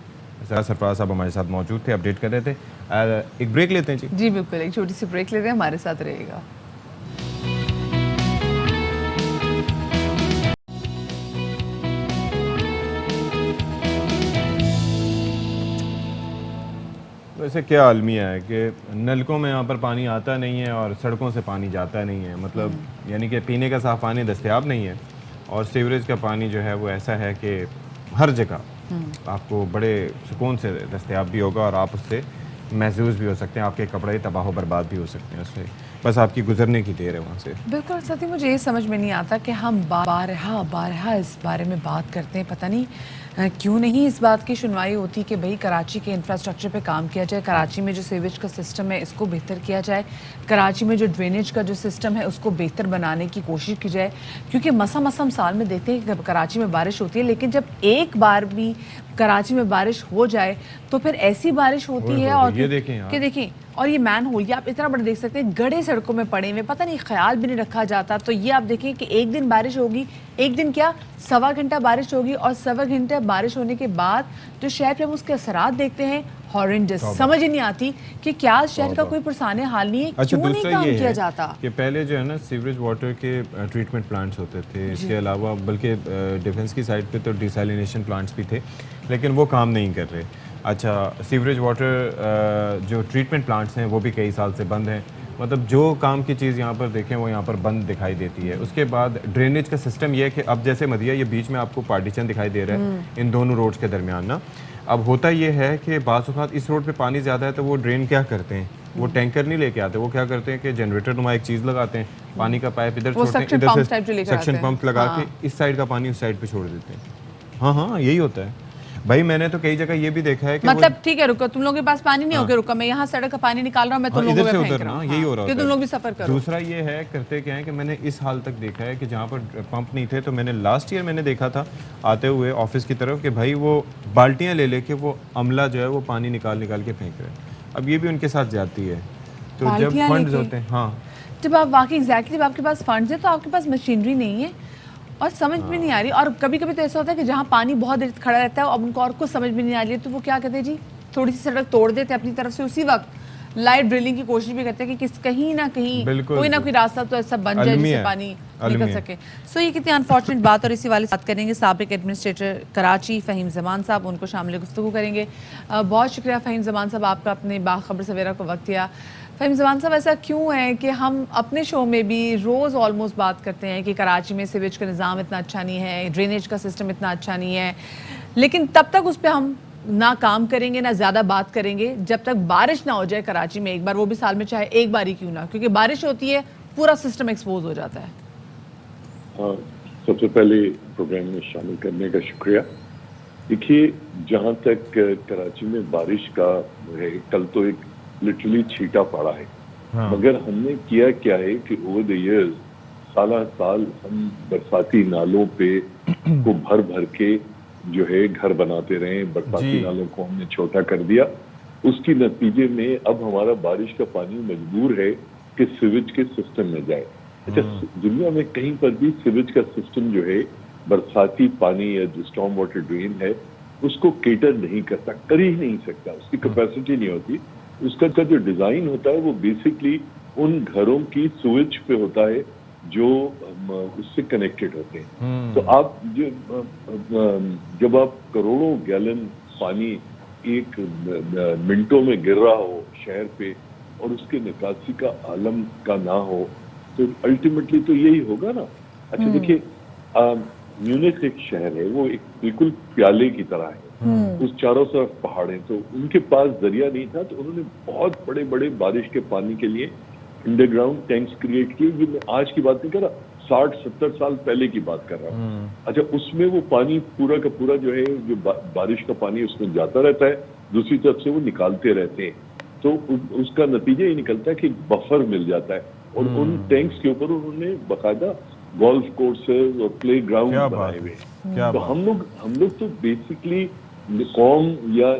सरफराज साहब हमारे साथ मौजूद थे, अपडेट कर रहे थे। एक ब्रेक लेते हैं जी। जी बिल्कुल, एक छोटी सी ब्रेक लेते हैं, हमारे साथ रहेगा। वैसे क्या अलमिया है कि नलकों में यहाँ पर पानी आता नहीं है और सड़कों से पानी जाता नहीं है, मतलब यानी कि पीने का साफ पानी दस्तयाब नहीं है, और सीवरेज का पानी जो है वो ऐसा है कि हर जगह आपको बड़े सुकून से दस्तयाब भी होगा और आप उससे महसूस भी हो सकते हैं, आपके कपड़े तबाह बर्बाद भी हो सकते हैं उससे, बस आपकी गुजरने की देर है वहाँ से। बिल्कुल साथी, मुझे ये समझ में नहीं आता कि हम बारहा इस बारे में बात करते हैं, पता नहीं क्यों नहीं इस बात की सुनवाई होती कि भाई कराची के इंफ्रास्ट्रक्चर पे काम किया जाए, कराची में जो सीवेज का सिस्टम है इसको बेहतर किया जाए, कराची में जो ड्रेनेज का जो सिस्टम है उसको बेहतर बनाने की कोशिश की जाए, क्योंकि मसा हम साल में देखते हैं कि कराची में बारिश होती है, लेकिन जब एक बार भी कराची में बारिश हो जाए तो फिर ऐसी बारिश होती है और ये देखें और ये मैन होल, ये आप इतना बड़ा देख सकते हैं, गड़े सड़कों में पड़े हुए, पता नहीं ख्याल भी नहीं रखा जाता। तो ये आप देखें कि एक दिन बारिश होगी, एक दिन क्या 1.25 घंटा बारिश होगी, और 1.25 घंटा बारिश होने के बाद जो शहर पे हम उसके असरात देखते हैं हॉरेंडस, समझ ही नहीं आती कि क्या शहर का कोई पुरसाने हाल नहीं है। अच्छा, क्यों नहीं काम किया जाता कि पहले जो है ना सीवरेज वाटर के ट्रीटमेंट प्लांट्स होते थे, इसके अलावा बल्कि डिफेंस की साइड पे तो डिसैलिनेशन प्लांट्स भी थे, लेकिन वो काम नहीं कर रहे। अच्छा, सीवरेज वाटर जो ट्रीटमेंट प्लांट्स हैं वो भी कई साल से बंद हैं, मतलब जो काम की चीज़ यहाँ पर देखें वो यहाँ पर बंद दिखाई देती है। उसके बाद ड्रेनेज का सिस्टम ये है कि अब जैसे मदिया ये बीच में आपको पार्टीशन दिखाई दे रहा है इन दोनों रोड्स के दरमियान ना, अब होता ये है कि बाज़ औक़ात इस रोड पे पानी ज़्यादा है तो वो ड्रेन क्या करते हैं, वो टैंकर नहीं लेके आते, वो क्या करते हैं कि जनरेटर नुमा एक चीज़ लगाते हैं, पानी का पाइप इधर छोड़ते हैं, इधर से सक्शन पंप लगा के इस साइड का पानी उस साइड पे छोड़ देते हैं। हाँ, यही होता है भाई। मैंने तो कई जगह ये भी देखा है कि मतलब ठीक है रुको, तुम लोगों के पास पानी नहीं होगा, रुको मैं यहाँ सड़क का पानी निकाल रहा हूँ, मैं तुम लोगों से उधर ना, यही हो रहा है, तुम लोग भी सफर करो। दूसरा ये है करते क्या है कि मैंने इस हाल तक देखा है कि जहाँ पर पंप नहीं थे, तो मैंने लास्ट ईयर मैंने देखा था आते हुए ऑफिस की तरफ कि भाई वो बाल्टियाँ ले लेके वो अमला जो है वो पानी निकाल के फेंक रहे हैं। अब ये भी उनके साथ जाती है, तो जब फंड्स होते हैं, हाँ जब आप वाकई एग्जैक्टली आपके पास फंड्स है तो आपके पास मशीनरी नहीं है और समझ में नहीं आ रही। और कभी कभी तो ऐसा होता है कि जहाँ पानी बहुत देर खड़ा रहता है, अब उनको और कुछ समझ में नहीं आ रही है, तो वो क्या कहते हैं जी थोड़ी सी सड़क तोड़ देते हैं अपनी तरफ से, उसी वक्त लाइट ड्रिलिंग की कोशिश भी करते हैं कि कहीं ना कहीं कोई ना कोई रास्ता तो ऐसा बन जाए जिससे पानी निकल सके। सो ये कितनी अनफॉर्चुनेट बात। और इसी वाले बात करेंगे साबिक एडमिनिस्ट्रेटर कराची फ़हीम ज़मान साहब, उनको शामिल गुफ्तगू करेंगे। बहुत शुक्रिया फ़हीम ज़मान साहब, आपका अपने बाखबर सवेरा को वक्त दिया। फ़हीम ज़मान साहब, ऐसा क्यों है कि हम अपने शो में भी रोज़ ऑलमोस्ट बात करते हैं कि कराची में सीवेज का निज़ाम इतना अच्छा नहीं है, ड्रेनेज का सिस्टम इतना अच्छा नहीं है, लेकिन तब तक उस पर हम ना काम करेंगे ना ज़्यादा बात करेंगे जब तक बारिश ना हो जाए कराची में एक बार, वो भी साल में चाहे एक बार ही क्यों ना, क्योंकि बारिश होती है पूरा सिस्टम एक्सपोज हो जाता है। हाँ, सबसे पहले प्रोग्राम में शामिल करने का शुक्रिया। देखिए, जहाँ तक कराची में बारिश का है, कल तो एक लिटरली छींटा पड़ा है, मगर हमने किया क्या है कि ओवर द इयर्स साल हम बरसाती नालों पे को भर के जो है घर बनाते रहे, बरसाती नालों को हमने छोटा कर दिया। उसकी नतीजे में अब हमारा बारिश का पानी मजबूर है कि सीवेज के सिस्टम में जाए। अच्छा, दुनिया में कहीं पर भी सीवेज का सिस्टम जो है बरसाती पानी या जो स्टॉर्म वाटर ड्रेन है उसको केटर नहीं करता, कर ही नहीं सकता, उसकी कैपेसिटी नहीं होती। उसका जो डिजाइन होता है वो बेसिकली उन घरों की स्विच पे होता है जो उससे कनेक्टेड होते हैं। तो आप जब आप करोड़ों गैलन पानी एक मिनटों में गिर रहा हो शहर पे और उसके निकासी का आलम का ना हो, तो अल्टीमेटली तो यही होगा ना। अच्छा देखिए, म्यूनिख एक शहर है, वो एक बिल्कुल प्याले की तरह है, उस चारों तरफ पहाड़ हैं, तो उनके पास दरिया नहीं था, तो उन्होंने बहुत बड़े बड़े बारिश के पानी के लिए अंडरग्राउंड टैंक्स क्रिएट किए। ये मैं आज की बात नहीं कर रहा, 60-70 साल पहले की बात कर रहा हूँ। अच्छा, उसमें वो पानी पूरा का पूरा जो है जो बारिश का पानी उसमें जाता रहता है, दूसरी तरफ से वो निकालते रहते हैं, तो उसका नतीजा ये निकलता है कि बफर मिल जाता है। और उन टैंक्स के ऊपर उन्होंने बाकायदा गोल्फ कोर्सेज और प्ले ग्राउंड बनाए हुए। तो हम लोग तो बेसिकली कौम या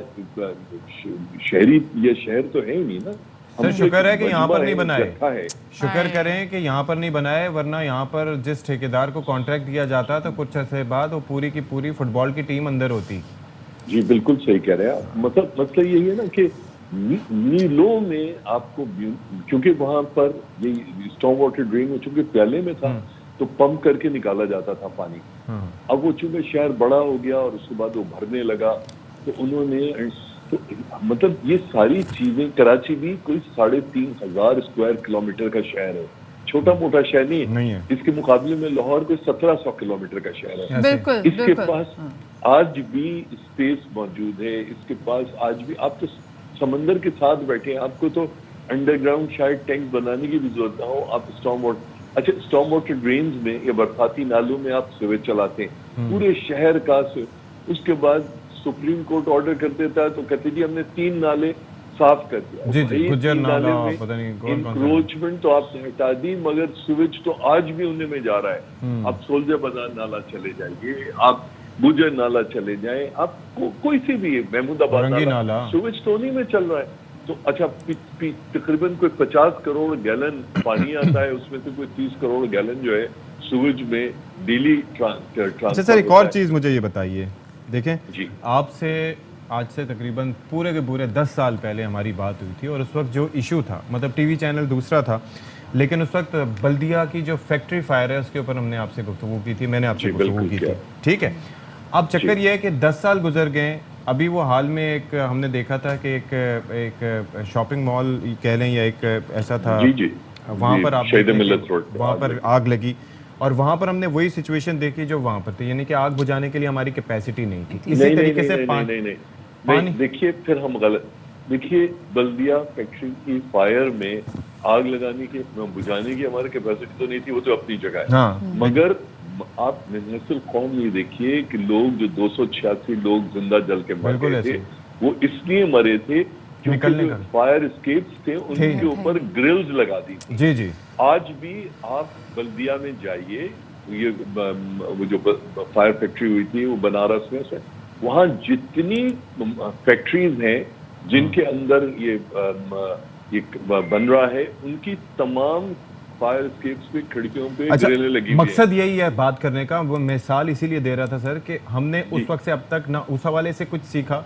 शहरी या शहर तो है ही नहीं ना। सर शुक्र है कि यहाँ पर नहीं बनाए, शुक्र करें कि यहाँ पर नहीं बनाए, वरना यहाँ पर जिस ठेकेदार को कॉन्ट्रैक्ट दिया जाता तो कुछ अर्से बाद वो पूरी की पूरी फुटबॉल की टीम अंदर होती। जी बिल्कुल सही कह रहे हैं आप। मतलब यही है ना कि नीलों में आपको, क्योंकि वहां पर ये स्टॉर्म वाटर ड्रेन चूंकि पहले में था तो पंप करके निकाला जाता था पानी। अब वो चूंकि शहर बड़ा हो गया और उसके बाद वो भरने लगा तो उन्होंने तो मतलब ये सारी चीजें, कराची भी कोई 3,500 स्क्वायर किलोमीटर का शहर है, छोटा मोटा शहर नहीं है। इसके मुकाबले में लाहौर कोई 1700 किलोमीटर का शहर है। बिल्कुल, इसके पास आज भी स्पेस मौजूद है, इसके पास आज भी, आप तो समंदर के साथ बैठे हैं, आपको तो अंडरग्राउंड शायद टैंक बनाने की भी जरूरत ना हो। आप स्टॉर्म वाटर ड्रेन्स में या बरसाती नालों में आप सीवेज चलाते हैं पूरे शहर का। उसके बाद सुप्रीम कोर्ट ऑर्डर कर देता है तो कहते जी हमने 3 नाले साफ कर दिया। जी, गुज्जर नाला, पता नहीं इंक्रोचमेंट तो आपने हटा दी, मगर सीवेज तो आज भी उन्हें में जा रहा है। आप सोल्जर बाजार नाला चले जाइए, आप गुजर नाला चले जाएं, आप कोई से भी महमूदाबाद नाला, सीवेज तो उन्हीं में चल रहा है। तो अच्छा तकरीबन कोई 50 करोड़ गैलन पानी आता है, उसमें से कोई 30 करोड़ गैलन जो है सीवेज में डेली ट्रांसफर। सर एक और चीज मुझे ये बताइए, देखें जी, आपसे आज से तकरीबन पूरे के पूरे 10 साल पहले हमारी बात हुई थी और उस वक्त जो इशू था, मतलब टीवी चैनल दूसरा था, लेकिन उस वक्त बल्दिया की जो फैक्ट्री फायर है उसके ऊपर हमने आपसे गुफ्तगू की थी, मैंने आपसे गुफ्तगू की थी, ठीक है। अब चक्कर ये है कि 10 साल गुजर गए, अभी वो हाल में एक हमने देखा था कि एक शॉपिंग मॉल कह लें या एक ऐसा था, वहाँ पर आप वहाँ पर आग लगी और वहाँ पर हमने वही सिचुएशन देखी जो वहाँ पर थी, यानी कि आग बुझाने के लिए हमारी कैपेसिटी नहीं थी। इसी तरीके से पानी देखिए, फिर हम गलत देखिए, बल्दिया फैक्ट्री की फायर में आग लगाने की, बुझाने की हमारी कैपेसिटी तो नहीं थी, वो तो अपनी जगह है। हाँ, मगर आप मिनरल कौम ये देखिए कि लोग जो 286 लोग जिंदा जल के मर गए थे, वो इसलिए मरे थे क्योंकि जो फायर एस्केप्स थे उनके ऊपर ग्रिल्स लगा दी थी। जी जी, आज भी आप बल्दिया में जाइए, ये वो जो फायर फैक्ट्री हुई थी वो बनारस में से, वहाँ जितनी फैक्ट्रीज हैं जिनके अंदर ये बन रहा है, उनकी तमाम फायर एस्केप्स पे खिड़कियों पे ग्रिलें लगी हुई हैं। मकसद यही है बात करने का, वो मिसाल इसीलिए दे रहा था सर कि हमने उस वक्त से अब तक ना उस हवाले से कुछ सीखा,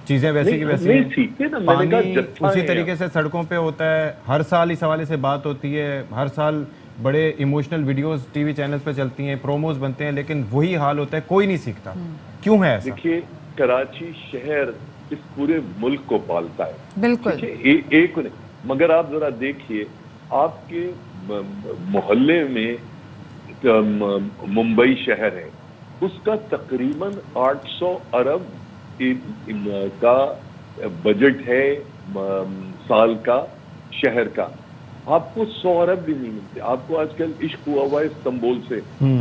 चीजें वैसे की वैसी नहीं सीखते ना, मैंने कहा उसी तरीके से सड़कों पे होता है, हर साल इस हवाले से बात होती है, हर साल बड़े इमोशनल वीडियोस टीवी चैनल्स पे चलती हैं, प्रोमोज बनते हैं, लेकिन वही हाल होता है, कोई नहीं सीखता। क्यों है ऐसा? देखिए, कराची शहर इस पूरे मुल्क को पालता है, बिल्कुल एक नहीं, मगर आप जरा देखिए, आपके मोहल्ले में मुंबई शहर है, उसका तकरीबन 800 अरब का बजट है साल का शहर का। आपको 100 अरब भी नहीं मिलते। आपको आजकल इश्क हुआ है इस्तांबुल से,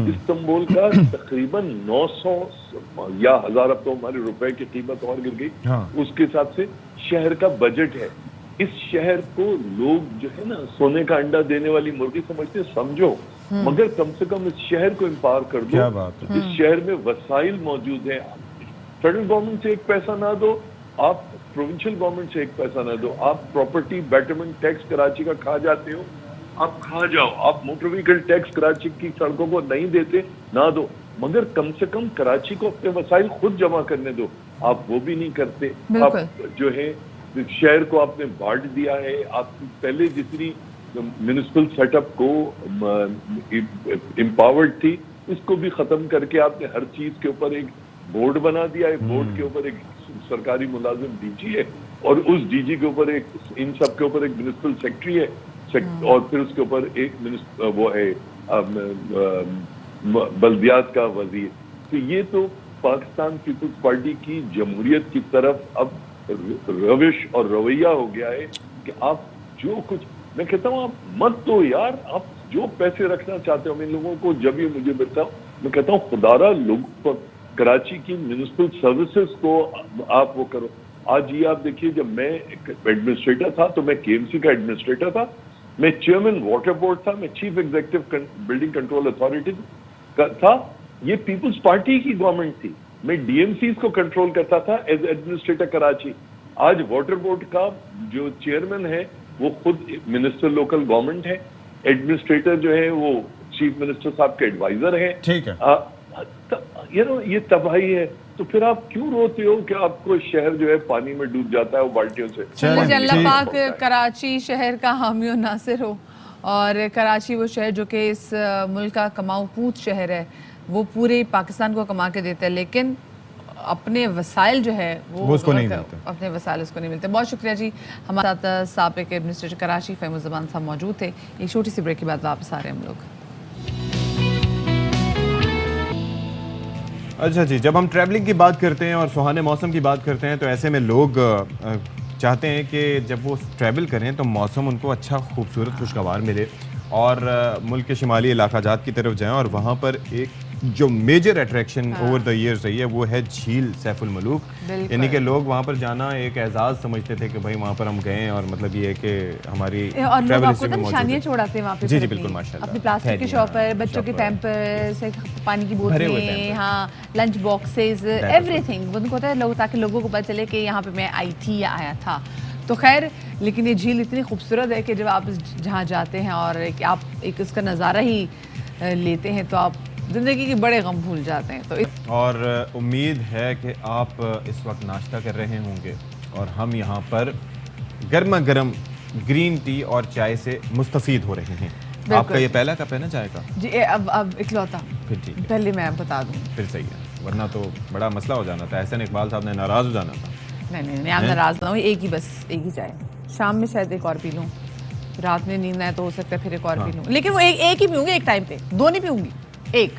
इस्तांबुल का तकरीबन 900 या 1000, अब तो हमारे रुपए की कीमत और गिर गई, उसके हिसाब से शहर का बजट है। इस शहर को लोग जो है ना सोने का अंडा देने वाली मुर्गी समझते, समझो, मगर कम से कम इस शहर को एम्पावर कर दो। इस शहर में वसाइल मौजूद है। फेडरल गवर्नमेंट से एक पैसा ना दो, आप प्रोविंशियल गवर्नमेंट से एक पैसा ना दो, आप प्रॉपर्टी बेटरमेंट टैक्स कराची का खा जाते हो, आप खा जाओ। आप मोटर व्हीकल टैक्स कराची की सड़कों को नहीं देते, ना दो, मगर कम से कम कराची को अपने वसाइल खुद जमा करने दो। आप वो भी नहीं करते। आप जो है शहर को आपने बांट दिया है। आप पहले जितनी म्यूनिसिपल सेटअप को एम्पावर्ड थी, इसको भी खत्म करके आपने हर चीज के ऊपर एक बोर्ड बना दिया है। बोर्ड के ऊपर एक सरकारी मुलाजिम डीजी है और उस डीजी के ऊपर एक, इन सब के ऊपर एक म्यूनिसिपल सेक्रेटरी है और फिर उसके ऊपर एक वो है बल्दियात का वजीर। तो ये तो पाकिस्तान पीपुल्स पार्टी की जमहूरियत की तरफ अब रविश और रवैया हो गया है कि आप जो कुछ, मैं कहता हूँ आप मत दो यार, आप जो पैसे रखना चाहते हो, मैं इन लोगों को जब ये मुझे मिलता हूँ, मैं कहता हूँ खुदारा लोग कराची की म्यूनिसिपल सर्विसेज को आप वो करो। आज ये आप देखिए, जब मैं एडमिनिस्ट्रेटर था तो मैं केएमसी का एडमिनिस्ट्रेटर था, मैं चेयरमैन वाटर बोर्ड था, मैं chief executive building control authority था, ये पीपल्स पार्टी की गवर्नमेंट थी। मैं डीएमसीज को कंट्रोल करता था एज एडमिनिस्ट्रेटर कराची। आज वाटर बोर्ड का जो चेयरमैन है वो खुद मिनिस्टर लोकल गवर्नमेंट है, एडमिनिस्ट्रेटर जो है वो चीफ मिनिस्टर साहब के एडवाइजर है। ठीक है, ये तबाही है। तो फिर आप क्यों रोते हो कि आपको शहर जो है पानी में डूब जाता है वो बाल्टियों से? अल्लाह पाक कराची शहर का हामी नासिर हो, और कराची वो शहर जो कि इस मुल्क का कमाऊ पूत शहर है, वो पूरे पाकिस्तान को कमा के देता है, लेकिन अपने वसाइल जो है वो उसको नहीं मिलते, अपने वसाइल उसको नहीं मिलते। बहुत शुक्रिया जी। हमारे साथ साबिक एडमिनिस्ट्रेटर कराची फहीमुज़्ज़मान साहब मौजूद थे। एक छोटी सी ब्रेक के बाद वापस आ रहे हैं हम लोग। अच्छा जी, जब हम ट्रैवलिंग की बात करते हैं और सुहाने मौसम की बात करते हैं तो ऐसे में लोग चाहते हैं कि जब वो ट्रैवल करें तो मौसम उनको अच्छा, खूबसूरत, खुशगवार मिले और मुल्क के शुमाली इलाका जात की तरफ जाएं। और वहाँ पर एक जो major attraction over the years रही है वो है झील सैफुल मलूक। यानी कि लोग वहाँ पर जाना एक एजाज़ समझते थे कि भाई वहाँ पर हम गए, और मतलब ये है कि हमारी ट्रैवल हिस्ट्री में निशानियां छोड़ाते हैं वहाँ पे। जी जी बिल्कुल, माशाल्लाह। अपनी प्लास्टिक के शॉपर, बच्चों के पैम्पर्स, पानी की बोतलें, हाँ, लंच बॉक्सेस, एवरीथिंग उनको होता है लोग, ताकि लोगों को पता चले कि यहाँ पे मैं आई थी या आया था। तो खैर, लेकिन ये झील इतनी खूबसूरत है कि जब आप जहाँ जाते हैं और आप एक उसका नज़ारा ही लेते हैं तो आप ज़िंदगी के बड़े गम भूल जाते हैं। तो और उम्मीद है कि आप इस वक्त नाश्ता कर रहे होंगे और हम यहाँ पर गर्मा गर्म ग्रीन टी और चाय से मुस्तफ़ीद हो रहे हैं। आपका ये पहला कप है ना चाय का? जी, अब इकलौता। फिर ठीक है, पहले मैं बता दूँ, फिर सही है, वरना तो बड़ा मसला हो जाना था। एहसन इकबाल साहब ने नाराज़ हो जाना था। नहीं, आप नाराज़ ना हो, एक ही चाय। शाम में शायद एक और पी लूँ, रात में नींद आए तो हो सकता है फिर एक और पी लूँ, लेकिन वो एक ही पीऊँगी एक टाइम पे, दो नहीं पीऊँगी, एक।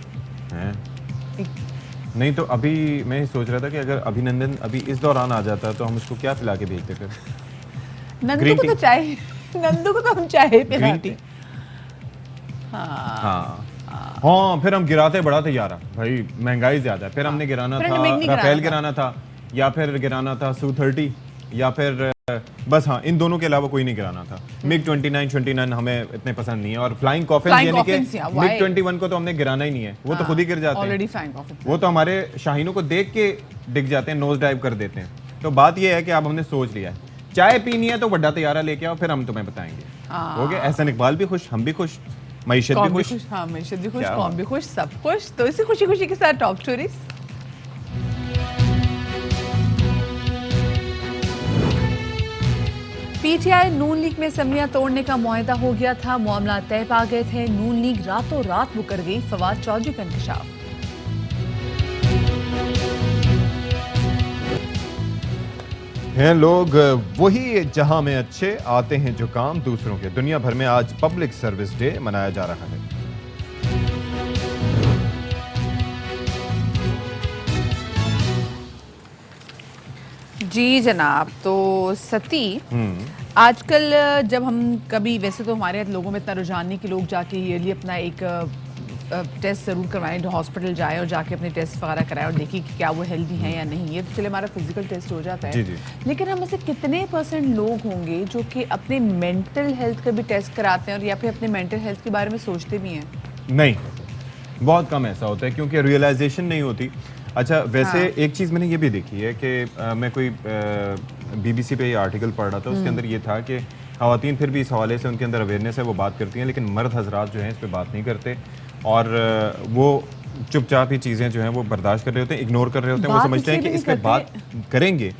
नहीं तो अभी मैं सोच रहा था कि अगर अभिनंदन अभी इस दौरान आ जाता तो हम उसको क्या पिला के भेजते फिर? नंदू को तो चाय, नंदू को तो हम चाय पिलाते। हाँ, फिर हम गिराते बड़ा तैयार, भाई महंगाई ज्यादा है। फिर हमने गिराना था राफेल, गिराना था, या फिर गिराना था Su-30, या फिर बस हाँ, इन दोनों के अलावा कोई नहीं गिराना था। मिग 29 हमें इतने पसंद नहीं है, और फ्लाइंग कॉफिन्स यानी कि मिग 21 को तो हमने गिराना ही नहीं है, वो तो खुद ही गिर जाते हैं। वो तो हमारे शाहीनों को देख के दिख जाते हैं, नोज डाइव कर देते हैं। तो बात ये है कि अब हमने सोच लिया है, चाय पीनी है तो बड़ा तैयारा लेके आओ, फिर हम तुम्हें बताएंगे। हो गया? एहसन इकबाल भी खुश, हम भी खुश, मईशत भी खुश, हाँ, मईशत भी खुश, कौम भी खुश, सब खुश। तो इसी खुशी खुशी के साथ टॉप स्टोरीज। पीटीआई नून लीग में असम्बलियां तोड़ने का मुआहदा हो गया था, मामला तय पा गए थे। नून लीग रातों रात मुकर गई, फवाद चौधरी का इंकशाफ। हैं लोग वही जहां में अच्छे, आते हैं जो काम दूसरों के। दुनिया भर में आज पब्लिक सर्विस डे मनाया जा रहा है। जी जनाब, तो सती आजकल जब हम कभी, वैसे तो हमारे लोगों में इतना रुझान नहीं कि लोग जाके ईयरली अपना एक टेस्ट ज़रूर करवाएं, हॉस्पिटल जाए और जाके अपने टेस्ट वगैरह कराएं और देखिए कि क्या वो हेल्दी हैं या नहीं। ये तो चले हमारा फिजिकल टेस्ट हो जाता है, जी। लेकिन हम ऐसे कितने % लोग होंगे जो कि अपने मेंटल हेल्थ का भी टेस्ट कराते हैं और या फिर अपने मेंटल हेल्थ के बारे में सोचते भी हैं? नहीं, बहुत कम ऐसा होता है, क्योंकि रियलाइजेशन नहीं होती। अच्छा, वैसे एक चीज़ मैंने ये भी देखी है कि मैं कोई BBC पे ये आर्टिकल पढ़ रहा था, उसके अंदर ये था कि ख़वातीन फिर भी इस हवाले से उनके अंदर अवेयरनेस है, वो बात करती हैं, लेकिन मर्द हजरात जो हैं इस पर बात नहीं करते और वो चुपचाप ही चीज़ें जो हैं वो बर्दाश्त कर रहे होते हैं, इग्नोर कर रहे होते हैं। वो समझते हैं कि इस पर बात करेंगे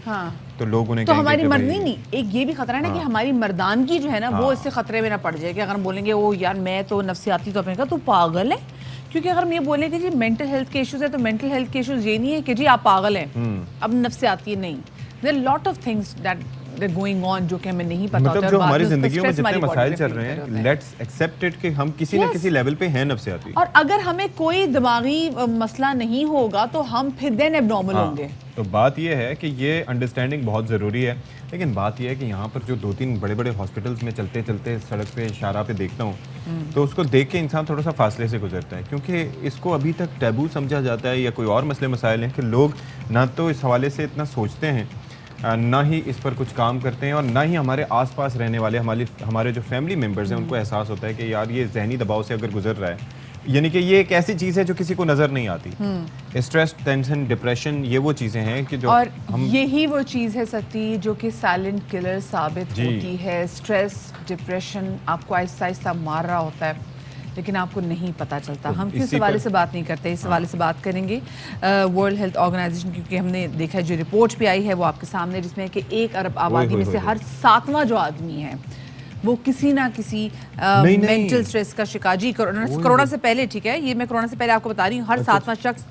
तो लोग उन्हें तो हमारी मर्दी नहीं, एक ये भी खतरा है ना कि हमारी मर्दानगी जो है ना वो इससे खतरे में ना पड़ जाए कि अगर हम बोलेंगे ओ यार मैं तो नफ्सियाती तौर पर, तू पागल है। क्योंकि अगर हम ये बोले कि जी मेंटल हेल्थ के इश्यूज है, तो मेंटल हेल्थ के इश्यूज ये नहीं है कि जी आप पागल हैं, अब नफ्सियाती नहीं। There lot of things that going on जो कि हमें नहीं पता होता है। जो हमारी जिंदगियों में जितने मसाइल चल रहे हैं, लेट्स एक्सेप्ट इट कि हम किसी न किसी लेवल पे हैं नफ्सियाती। और अगर हमें कोई दिमागी मसला नहीं होगा तो हम फिर देन एबनॉर्मल होंगे। तो बात यह है कि ये अंडरस्टैंडिंग बहुत ज़रूरी है, लेकिन बात यह है कि यहाँ पर जो 2-3 बड़े-बड़े हॉस्पिटल्स में चलते चलते सड़क पे इशारा पे देखता हूँ तो उसको देख के इंसान थोड़ा सा फासले से गुजरता है, क्योंकि इसको अभी तक टैबू समझा जाता है या कोई और मसले मसाइल हैं कि लोग ना तो इस हवाले से इतना सोचते हैं, ना ही इस पर कुछ काम करते हैं, और ना ही हमारे आसपास रहने वाले हमारे जो फैमिली मेम्बर्स हैं उनको एहसास होता है कि यार ये जहनी दबाव से अगर गुजर रहा है यानी कि ये एक ऐसी चीज है जो किसी को नजर नहीं आती। स्ट्रेस, टेंशन, डिप्रेशन, ये वो चीजें हैं कि जो और यही वो चीज है सती जो कि साइलेंट किलर साबित होती है। स्ट्रेस, डिप्रेशन आपको आहिस्ता आहिस्ता मार रहा होता है लेकिन आपको नहीं पता चलता। हम किस हवाले से बात नहीं करते, इस हवाले से बात करेंगे वर्ल्ड हेल्थ ऑर्गेनाइजेशन, क्योंकि हमने देखा है जो रिपोर्ट भी आई है वो आपके सामने, जिसमें कि 1 अरब आबादी में से हर 7वां जो आदमी है वो किसी ना किसी मेंटल स्ट्रेस का शिकार। जी कोरोना से पहले, ठीक है, ये मैं कोरोना से पहले आपको बता रही हूँ, हर 7वां शख्स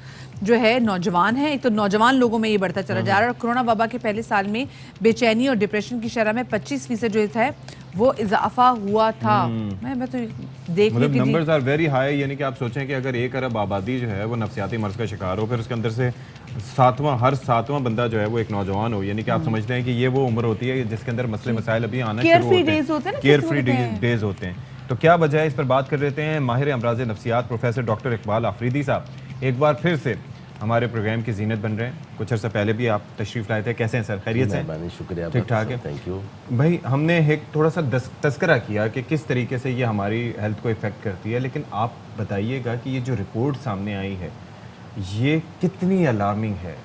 जो है नौजवान है। एक तो नौजवान लोगों में ये बढ़ता चला जा रहा है और कोरोना वबा के पहले साल में बेचैनी और डिप्रेशन की शरह में 25% जो है वो इजाफा हुआ था। मैं तो देख मतलब नंबर्स आर वेरी हाई। यानी कि आप सोचें कि अगर 1 अरब आबादी जो है वो नफसियाती मर्ज का शिकार हो, फिर उसके अंदर से हर सातवां बंदा जो है वो एक नौजवान हो, यानी कि आप समझते हैं कि ये वो उम्र होती है जिसके अंदर मसले मसाइल अभी आना शुरू होते हैं, केयर फ्री डेज होते हैं। तो क्या वजह है, इस पर बात कर लेते हैं माहिर अमराज नफ्सियात प्रोफेसर डॉक्टर इकबाल आफरीदी साहब एक बार फिर से हमारे प्रोग्राम की जीनत बन रहे हैं। कुछ अर्सा पहले भी आप तशरीफ लाए थे, कैसे हैं सर, खैरियत से? शुक्रिया, ठीक ठाक है, थैंक यू भाई। हमने एक थोड़ा सा तस्करा किया कि किस तरीके से ये हमारी हेल्थ को इफेक्ट करती है, लेकिन आप बताइएगा कि ये जो रिपोर्ट सामने आई है ये कितनी अलार्मिंग है?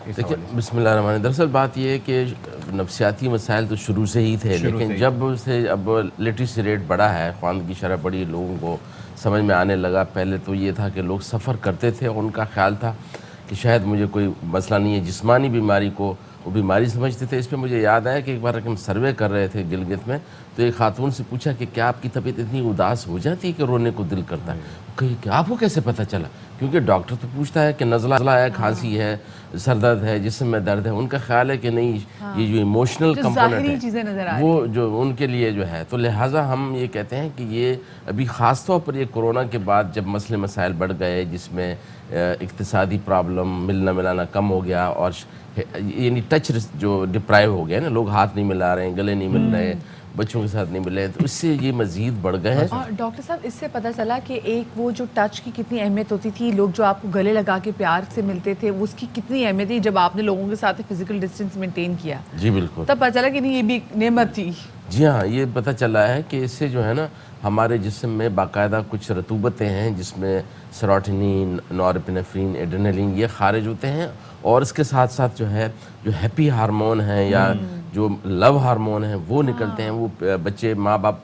देखिए, बिस्मिल्लाह, दरअसल बात ये है कि नफसियाती मसाइल तो शुरू से ही थे, लेकिन जब से अब लिटरेसी रेट बढ़ा है, ख्वानदगी की शरह बढ़ी, लोगों को समझ में आने लगा। पहले तो ये था कि लोग सफ़र करते थे और उनका ख्याल था कि शायद मुझे कोई मसला नहीं है, जिस्मानी बीमारी को वो बीमारी समझते थे। इस पर मुझे याद आया कि एक बार हम सर्वे कर रहे थे गिलगित में, तो एक खातून से पूछा कि क्या आपकी तबीयत इतनी उदास हो जाती है कि रोने को दिल करता है? कही कि आपको कैसे पता चला? क्योंकि डॉक्टर तो पूछता है कि नज़ला है, खांसी है, सर दर्द है, जिस्म में दर्द है। उनका ख्याल है कि नहीं, ये जो इमोशनल कंपोनेंट है वो जो उनके लिए जो है, तो लिहाजा हम ये कहते हैं कि ये अभी ख़ास तौर पर ये कोरोना के बाद जब मसले मसाइल बढ़ गए, जिसमें इक्तिसादी प्रॉब्लम, मिलना मिलाना कम हो गया और यानी टच जो डिप्राइव हो गया ना, लोग हाथ नहीं मिला रहे हैं, गले नहीं मिल रहे, बच्चों के साथ नहीं मिले, तो इससे ये मजीद बढ़ गए हैं। और डॉक्टर साहब, इससे पता चला कि एक वो जो टच की कितनी अहमियत होती थी, लोग जो आपको गले लगा के प्यार से मिलते थे, उसकी कितनी अहमियत थी जब आपने लोगों के साथ फिजिकल डिस्टेंस मेंटेन किया। जी बिल्कुल, तब पता चला कि नहीं, ये भी एक नेमत थी। जी हाँ, ये पता चला है कि इससे जो है ना हमारे जिस्म में बाकायदा कुछ रतूबतें हैं जिसमें सेरोटोनिन, नॉरएपिनेफ्रिन, एड्रेनलिन ये खारिज होते हैं, और इसके साथ साथ जो है जो हैप्पी हार्मोन है या जो लव हार्मोन है वो निकलते हैं। वो बच्चे माँ बाप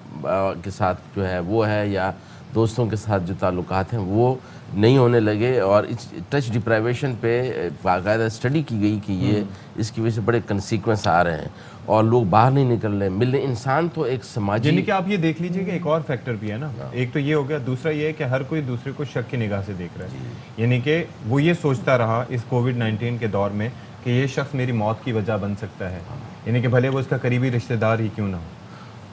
के साथ जो है वो है, या दोस्तों के साथ जो ताल्लुकात हैं वो नहीं होने लगे। और इस टच डिप्राइवेशन पे बाकायदा स्टडी की गई कि ये इसकी वजह से बड़े कंसीक्वेंस आ रहे हैं और लोग बाहर नहीं निकल रहे मिलने। इंसान तो एक समाजी, यानी कि आप ये देख लीजिए कि एक और फैक्टर भी है ना, एक तो ये हो गया, दूसरा ये है कि हर कोई दूसरे को शक की निगाह से देख रहा है। यानी कि वो ये सोचता रहा इस कोविड-19 के दौर में कि ये शख्स मेरी मौत की वजह बन सकता है, यानी कि भले वो उसका करीबी रिश्तेदार ही क्यों ना हो।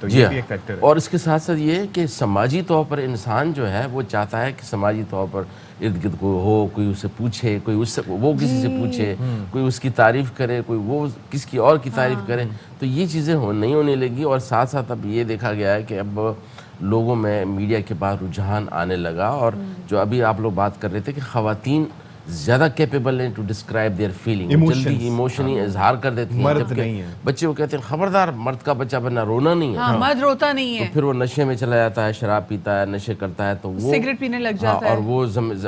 तो ये भी एक फैक्टर है। और इसके साथ साथ ये है कि समाजी तौर पर इंसान जो है वो चाहता है कि समाजी तौर पर इर्द गिर्द कोई हो, कोई उससे पूछे, कोई उससे वो किसी से पूछे, कोई उसकी तारीफ करे, कोई वो किसकी और की तारीफ करे। तो ये चीज़ें नहीं होने लगी। और साथ साथ अब ये देखा गया है कि अब लोगों में मीडिया के बाद रुझान आने लगा, और जो अभी आप लोग बात कर रहे थे कि ख़वातीन ज़्यादा कैपेबल हैं टू डिस्क्राइब देयर फीलिंग, जल्दी इमोशनी इजहार कर देती हैं। मर्द नहीं है। बच्चे को कहते हैं खबरदार, मर्द का बच्चा बनना, रोना नहीं है। मर्द रोता नहीं है। तो फिर वो नशे में चला जाता है, शराब पीता है, नशे करता है, तो वो सिगरेट पीने लग जाता है। और वो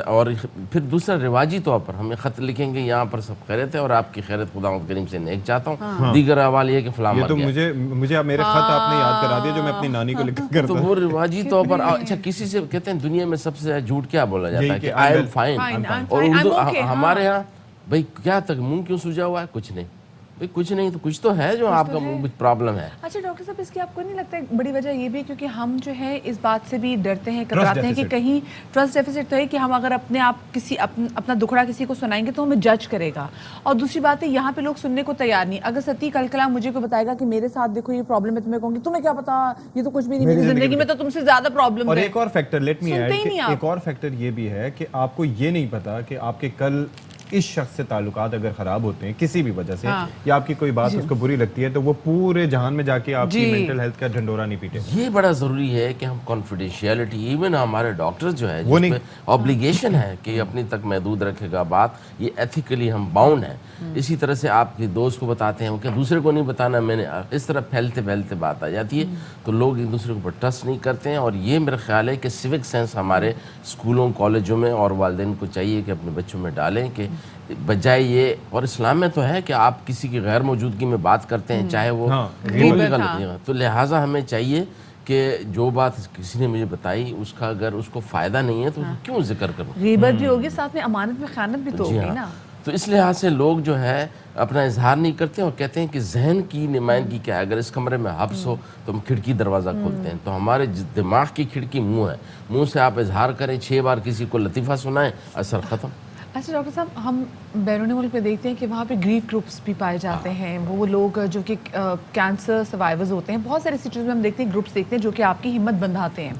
और फिर दूसरा रिवाजी तौर पर हमें खत लिखेंगे, यहाँ पर सब खैरियत है और आपकी खैरियत खुदा करीम से नेक चाहता हूँ, दीगर अहवाल ये कि फलां ये तो मुझे मेरे खत आपने याद करा दिया जो मैं अपनी नानी को लिख कर, तो वो रिवाजी तौर पर। अच्छा, किसी से कहते हैं दुनिया में सबसे ज्यादा झूठ क्या बोला जाता है कि आई एम फाइन, और उर्दू हमारे भाई क्या तक मुंह क्यों सूजा हुआ है? कुछ नहीं भाई, कुछ नहीं, तो कुछ तो है जो आपका कुछ प्रॉब्लम है। अच्छा डॉक्टर साहब, इसकी आपको नहीं लगता है बड़ी वजह ये भी क्योंकि हम जो है इस बात से भी डरते हैं, कतराते हैं कि कहीं ट्रस्ट डेफिसिट तो है कि हम अगर अपने आप किसी अपना दुखड़ा किसी को सुनाएंगे तो हमें जज करेगा। और दूसरी बात है, यहाँ पे लोग सुनने को तैयार नहीं। अगर सती कल कला मुझे को बताएगा कि मेरे साथ देखो ये प्रॉब्लम है, तुम्हें कहूँगी तुम्हें क्या पता, ये तो कुछ भी नहीं, मेरी जिंदगी में तो तुमसे ज्यादा प्रॉब्लम है। और एक और फैक्टर, लेट मी ऐड, एक और फैक्टर ये भी है कि आपको ये नहीं पता कि आपके कल इस शख्स से ताल्लुकात अगर ख़राब होते हैं किसी भी वजह से, या आपकी कोई बात उसको बुरी लगती है, तो वो पूरे जहान में जाके आपकी मेंटल हेल्थ का ढंडोरा नहीं पीटे। ये बड़ा ज़रूरी है कि हम कॉन्फिडेंशियलिटी, इवन हमारे डॉक्टर्स जो है जिस पे ऑब्लिगेशन है कि अपनी तक महदूद रखेगा बात, ये एथिकली हम बाउंड हैं। इसी तरह से आपके दोस्त को बताते हैं, क्या दूसरे को नहीं बताना, मैंने इस तरह फैलते फैलते बात आ जाती है, तो लोग एक दूसरे के ऊपर ट्रस्ट नहीं करते हैं। और ये मेरा ख्याल है कि सिविक सेंस हमारे स्कूलों कॉलेजों में और वालिदैन को चाहिए कि अपने बच्चों में डालें कि बजाय ये, और इस्लाम में तो है कि आप किसी की गैर मौजूदगी में बात करते हैं चाहे वो गलत, तो लिहाजा हमें चाहिए कि जो बात किसी ने मुझे बताई उसका अगर उसको फ़ायदा नहीं है तो क्यों जिक्र करूँ। ग़ीबत भी होगी, साथ में अमानत में ख़यानत भी तो होगी ना। तो इस लिहाज से लोग जो है अपना इजहार नहीं करते और कहते हैं कि जहन की नुमाइंदगी क्या है, अगर इस कमरे में हब्स हो तो हम खिड़की दरवाज़ा खोलते हैं। तो हमारे दिमाग की खिड़की मुंह है, मुंह से आप इजहार करें, 6 बार किसी को लतीफ़ा सुनाएं, असर ख़त्म। अच्छा डॉक्टर साहब, हम बैरूनी मुल्क में देखते हैं कि वहाँ पे ग्रीफ ग्रुप्स भी पाए जाते हैं। वो लोग जो कि कैंसर सर्वाइवर्स होते हैं, बहुत सारे सिचुएशन में हम देखते हैं, ग्रुप्स देखते हैं जो कि आपकी हिम्मत बंधाते हैं।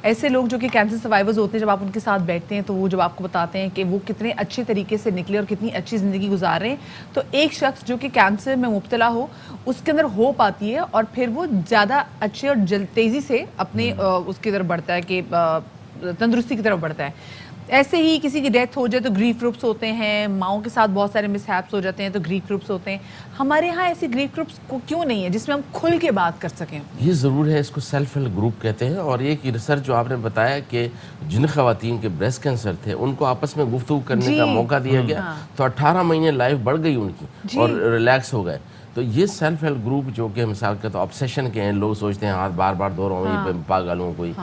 ऐसे लोग जो कि कैंसर सर्वाइवर्स होते हैं, जब आप उनके साथ बैठते हैं तो वो जब आपको बताते हैं कि वो कितने अच्छे तरीके से निकले और कितनी अच्छी ज़िंदगी गुजार रहे हैं, तो एक शख्स जो कि कैंसर में मुब्तला हो उसके अंदर होप आती है और फिर वो ज़्यादा अच्छे और तेज़ी से अपने उसकी तरफ बढ़ता है कि तंदुरुस्ती की तरफ बढ़ता है। ऐसे ही किसी की डेथ हो जाए तो ग्रीफ ग्रुप्स होते हैं, माओं के साथ बहुत सारे मिसहैप्स हो जाते हैं तो ग्रीफ ग्रुप्स होते हैं। हमारे यहाँ ऐसे ग्रीफ ग्रुप्स को क्यों नहीं है जिसमें हम खुल के बात कर सकें? ये ज़रूर है, इसको सेल्फ हेल्प ग्रुप कहते हैं। और एक रिसर्च जो आपने बताया कि जिन ख़वातीन के ब्रेस्ट कैंसर थे उनको आपस में गुफ्तगू करने का मौका दिया गया तो 18 महीने लाइफ बढ़ गई उनकी और रिलैक्स हो गए। तो ये सेल्फ हेल्प ग्रुप जो कि मिसाल के तो ऑब्सेशन के हैं, लोग सोचते हैं हाथ बार बार धो रहा हूँ, ये पागल हूँ कोई,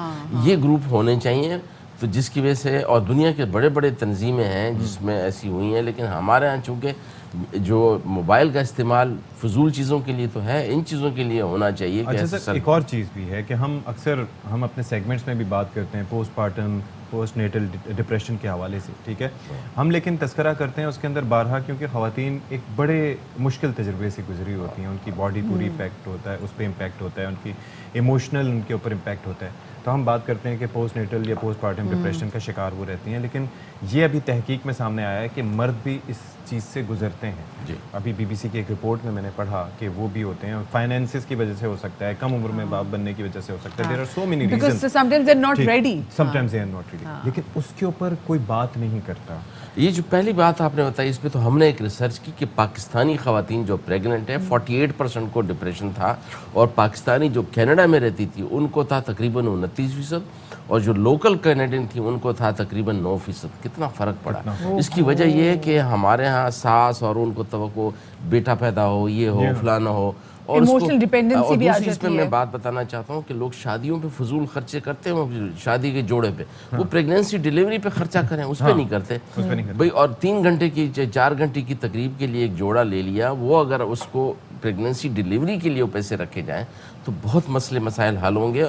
ये ग्रुप होने चाहिए। तो जिसकी वजह से, और दुनिया के बड़े बड़े तंजीमें हैं जिसमें ऐसी हुई हैं, लेकिन हमारे यहाँ चूँकि जो मोबाइल का इस्तेमाल फजूल चीज़ों के लिए तो है, इन चीज़ों के लिए होना चाहिए। अच्छा सर, एक और चीज़ भी है कि हम अक्सर अपने सेगमेंट्स में भी बात करते हैं पोस्टपार्टम पोस्ट नेटल डिप्रेशन के हवाले से, ठीक है, हम लेकिन तस्करा करते हैं उसके अंदर बारहा, क्योंकि ख़वातीन एक बड़े मुश्किल तजुर्बे से गुजरी होती हैं, उनकी बॉडी पूरी इम्पैक्ट होता है, उस पर इम्पैक्ट होता है, उनकी इमोशनल उनके ऊपर इम्पैक्ट होता है। तो हम बात करते हैं कि पोस्ट नेटल या पोस्टपार्टम डिप्रेशन का शिकार वो रहती हैं, लेकिन ये अभी तहकीक में सामने आया है कि मर्द भी इस चीज़ से गुजरते हैं जी। अभी BBC की एक रिपोर्ट में मैंने पढ़ा कि वो भी होते हैं, फाइनेंसिस की वजह से हो सकता है, कम उम्र में बाप बनने की वजह से हो सकता है, there are so many reasons, because sometimes they are not ready, sometimes they are not ready, लेकिन उसके ऊपर कोई बात नहीं करता। ये जो पहली बात आपने बताई, इस पे तो हमने एक रिसर्च की कि पाकिस्तानी ख़वातीन जो प्रेग्नेंट है 48% को डिप्रेशन था, और पाकिस्तानी जो कनाडा में रहती थी उनको था तकरीबन 29%, और जो लोकल कैनेडियन थी उनको था तकरीबन 9%। कितना फ़र्क पड़ा। इसकी वजह यह है कि हमारे यहाँ सास और उनको तवक्को बेटा पैदा हो, ये हो, फलाना हो, और इमोशनल डिपेंडेंसी भी आ जाती है। इसमें मैं बात बताना चाहता हूँ कि लोग शादियों पे फजूल खर्चे करते हैं, शादी के जोड़े पे वो प्रेगनेंसी डिलीवरी पे खर्चा करें, उस पर नहीं करते भाई। और 3 घंटे की 4 घंटे की तकरीब के लिए एक जोड़ा ले लिया, वो अगर उसको प्रेगनेंसी डिलीवरी के लिए पैसे रखे जाएं तो बहुत मसले मसाइल हल होंगे,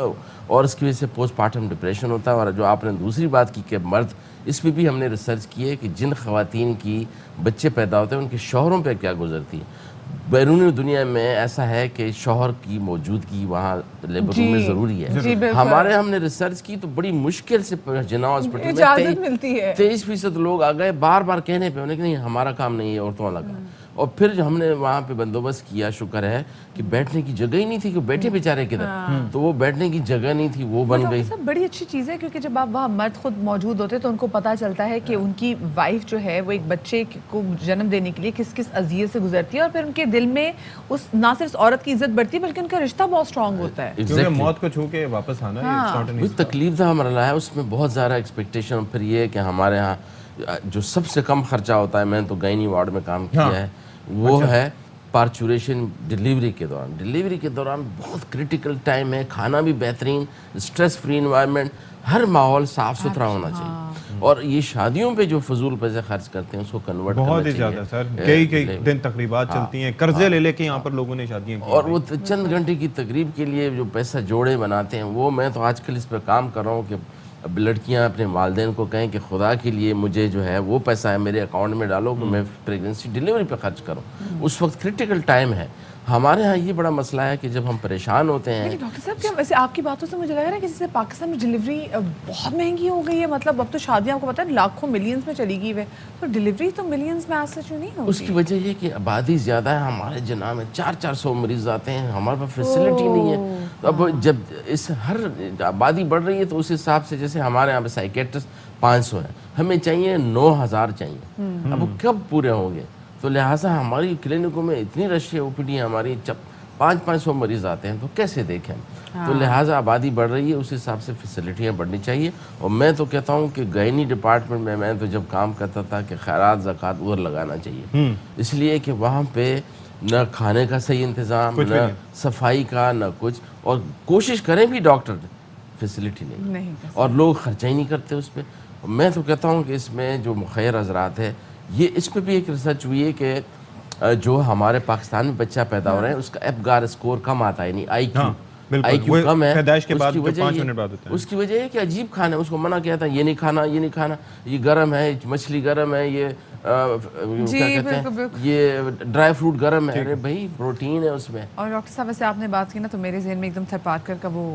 और इसकी वजह से पोस्टपार्टम डिप्रेशन होता है। और जो आपने दूसरी बात की कि मर्द, इस पर भी हमने रिसर्च की है कि जिन ख़वातीन की बच्चे पैदा होते हैं उनके शौहरों पर क्या गुजरती है। बैरूनी दुनिया में ऐसा है कि शौहर की मौजूदगी वहाँ लेबर रूम में ज़रूरी है। हमारे हमने रिसर्च की तो बड़ी मुश्किल से जिन्ना हॉस्पिटल में 23% लोग आ गए, बार बार कहने पे उन्हें कि नहीं हमारा काम नहीं है, औरतों वाला काम। और फिर हमने वहाँ पे बंदोबस्त किया, शुक्र है कि बैठने की जगह ही नहीं थी कि बैठे बेचारे किधर, तो वो बैठने की जगह नहीं थी, वो बन गई। सब बड़ी अच्छी चीज़ है, क्योंकि जब आप वहाँ मर्द खुद मौजूद होते हैं तो उनको पता चलता है कि उनकी वाइफ जो है वो एक बच्चे को जन्म देने के लिए किस किस अज़ियत से गुजरती है, और फिर उनके दिल में उस ना सिर्फ औरत की इज्जत बढ़ती है बल्कि उनका रिश्ता बहुत स्ट्रॉन्ग होता है। क्योंकि मौत को छू के वापस आना तकलीफ था हमारा है, उसमें बहुत ज़्यादा एक्सपेक्टेशन। फिर ये है कि हमारे यहाँ जो सबसे कम खर्चा होता है, मैंने तो गायनी वार्ड में काम किया है, वो है पार्चुरेशन डिलीवरी के दौरान। डिलीवरी के दौरान बहुत क्रिटिकल टाइम है, खाना भी बेहतरीन, स्ट्रेस फ्री इन्वायरमेंट, हर माहौल साफ सुथरा होना चाहिए। और ये शादियों पे जो फजूल पैसे खर्च करते हैं उसको कन्वर्ट बहुत ही ज्यादा सर, कई दिन तकरीबात चलती हैं, कर्जे ले लेके यहाँ पर लोगों ने शादियां की, और वो चंद घंटे की तकरीब के लिए जो पैसा जोड़े बनाते हैं वो, मैं तो आजकल इस पर काम कर रहा हूँ कि अब लड़कियां अपने वालिदैन को कहें कि खुदा के लिए मुझे जो है वो पैसा है मेरे अकाउंट में डालो कि मैं प्रेगनेंसी डिलीवरी पे खर्च करूं। उस वक्त क्रिटिकल टाइम है, हमारे यहाँ ये बड़ा मसला है कि जब हम परेशान होते हैं। लेकिन डॉक्टर साहब क्या वैसे आपकी बातों से मुझे लग रहा है कि जैसे पाकिस्तान में डिलीवरी बहुत महंगी हो गई है, मतलब अब तो शादियाँ आपको पता है लाखों मिलियंस में चली गई है, तो डिलीवरी तो मिलियंस में आज सच नहीं होगी। उसकी वजह ये कि आबादी ज़्यादा है, हमारे जना में 400-400 मरीज आते हैं, हमारे पास फैसिलिटी नहीं है। तो अब जब इस हर आबादी बढ़ रही है तो उस हिसाब से जैसे हमारे यहाँ पे साइकेट्रिस्ट 500 हैं, हमें चाहिए 9000 चाहिए। अब वो कब पूरे होंगे? तो लिहाजा हमारी क्लिनिकों में इतनी रश है, ओपीडी हमारी 500 मरीज आते हैं, तो कैसे देखें? तो लिहाजा आबादी बढ़ रही है, उस हिसाब से फैसिलिटियाँ बढ़नी चाहिए। और मैं तो कहता हूँ कि गायनी डिपार्टमेंट में मैं तो जब काम करता था कि खैरात ज़कात उधर लगाना चाहिए, इसलिए कि वहाँ पे न खाने का सही इंतज़ाम, न सफाई का, न कुछ, और कोशिश करें भी डॉक्टर, फैसिलिटी नहीं और लोग खर्चा ही नहीं करते उस पर। मैं तो कहता हूँ कि इसमें जो मुखैर हजरात है, ये इस पर भी एक रिसर्च हुई है कि जो हमारे पाकिस्तान में बच्चा पैदा हो रहे हैं उसका एफगार स्कोर कम आता है, यानी IQ कम है। उसकी वजह है कि अजीब खाना है, उसको मना किया था ये नहीं खाना, ये नहीं खाना, ये गर्म है, मछली गर्म है, ये क्या कहते हैं, ये ड्राई फ्रूट गर्म है। अरे भाई प्रोटीन है उसमें। और डॉक्टर साहब वैसे आपने बात की ना तो मेरे जहन में एकदम थरपारकर का वो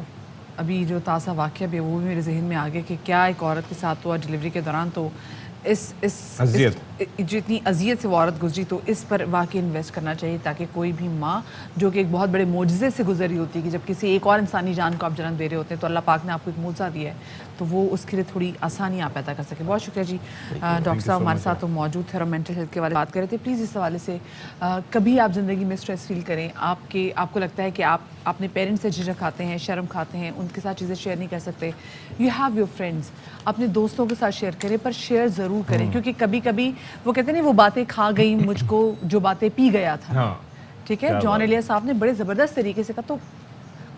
अभी जो ताज़ा वाक़या भी वो भी मेरे जहन में आ गया कि क्या एक औरत के साथ हुआ डिलीवरी के दौरान। तो इस जो इतनी अजियत से वो औरत गुजरी, तो इस पर वाकई इन्वेस्ट करना चाहिए ताकि कोई भी माँ जो कि एक बहुत बड़े मोजज़े से गुजरी होती है कि जब किसी एक और इंसानी जान को आप जन्म दे रहे होते हैं तो अल्लाह पाक ने आपको एक मोज़ा दिया है, तो वो उसके लिए थोड़ी आसानी आप पैदा कर सके। बहुत शुक्रिया जी। डॉक्टर साहब हमारे साथ तो मौजूद थे और मेंटल हेल्थ के बारे में बात कर रहे थे। प्लीज़ इस हवाले से कभी आप ज़िंदगी में स्ट्रेस फील करें, आपको लगता है कि आप अपने पेरेंट्स से झिझक खाते हैं, शर्म खाते हैं, उनके साथ चीज़ें शेयर नहीं कर सकते, यू हैव योर फ्रेंड्स, अपने दोस्तों के साथ शेयर करें, पर शेयर ज़रूर करें, क्योंकि कभी कभी वो कहते हैं ना वो बातें खा गई मुझको जो बातें पी गया था। ठीक है, जॉन एलिया साहब ने बड़े ज़बरदस्त तरीके से कहा, तो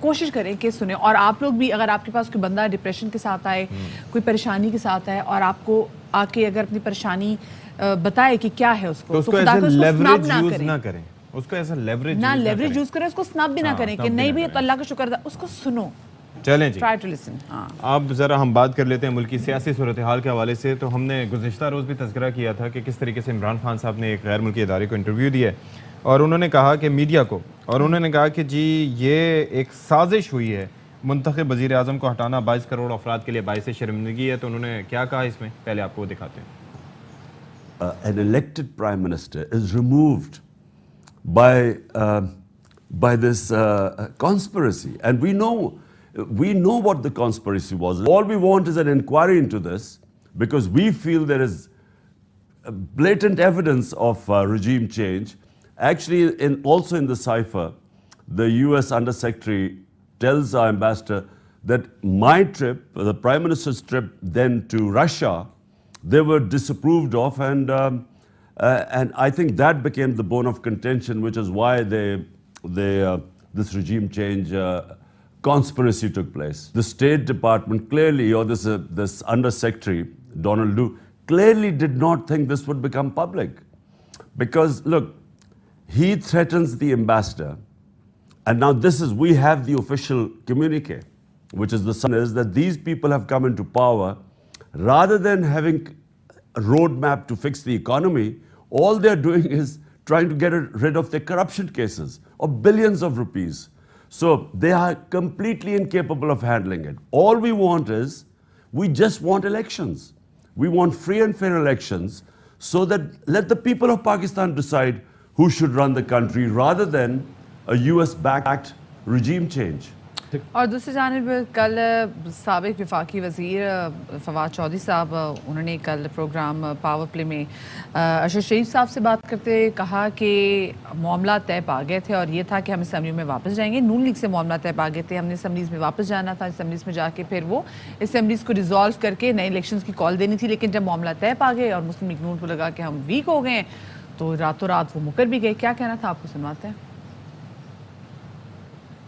कोशिश करें कि सुने। और आप लोग भी, अगर आपके पास कोई बंदा डिप्रेशन के साथ आए, कोई परेशानी के साथ आए और आपको आके अगर अपनी परेशानी बताए कि क्या है उसको, तो खुदा को स्नैप ना करें, उसको ऐसा लेवरेज यूज करें, उसको स्नैप भी ना करें कि नहीं भी तो अल्लाह का शुक्र, उसको सुनो। चलें जी, ट्राई टू लिसन। अब ज़रा हम बात कर लेते हैं मुल्क की सियासी सूरत हाल के हवाले से। तो हमने गुज़िश्ता रोज़ भी तज़किरा किया था कि किस तरीके से इमरान खान साहब ने एक गैर मुल्की इदारे को इंटरव्यू दिया है और उन्होंने कहा कि मीडिया को, और उन्होंने कहा कि जी ये एक साजिश हुई है, मुंतखब वज़ीर आज़म को हटाना 22 करोड़ अफराद के लिए बाइस शर्मिंदगी है। तो उन्होंने क्या कहा इसमें, पहले आपको वो दिखाते हैं। An elected prime minister is removed by this conspiracy, and we know what the conspiracy was. All we want is an inquiry into this because we feel there is blatant evidence of regime change. Actually, also in the cipher, the US Undersecretary tells our ambassador that my trip, the Prime Minister's trip then to Russia, they were disapproved of, and I think that became the bone of contention, which is why this regime change conspiracy took place. The State Department clearly, or this Undersecretary, Donald Lu, clearly did not think this would become public. Because, look, he threatens the ambassador. And now we have the official communique, which is that these people have come into power. Rather than having a roadmap to fix the economy, all they're doing is trying to get rid of their corruption cases of billions of rupees. So they are completely incapable of handling it. All we want is, we just want elections. We want free and fair elections so that let the people of Pakistan decide who should run the country rather than a US-backed regime change. और दूसरी जानिब कल साबिक वफाकी वज़ीर फवाद चौधरी साहब उन्होंने कल प्रोग्राम पावर प्ले में अरशद शरीफ साहब से बात करते कहा कि मामला तय पा गए थे और ये था कि हम असम्बली में वापस जाएंगे। नून लीग से मामला तय पा गए थे, हमने असम्बलीज़ में वापस जाना था, असम्बलीज़ में जाके फिर वो असम्बलीज़ को रिजॉल्व करके नए इलेक्शंस की कॉल देनी थी। लेकिन जब मामला तय पा गए और मुस्लिम लीग नून को लगा कि हम वीक हो गए तो रातों रात वो मुकर भी गए। क्या कहना था, आपको सुनवाते हैं।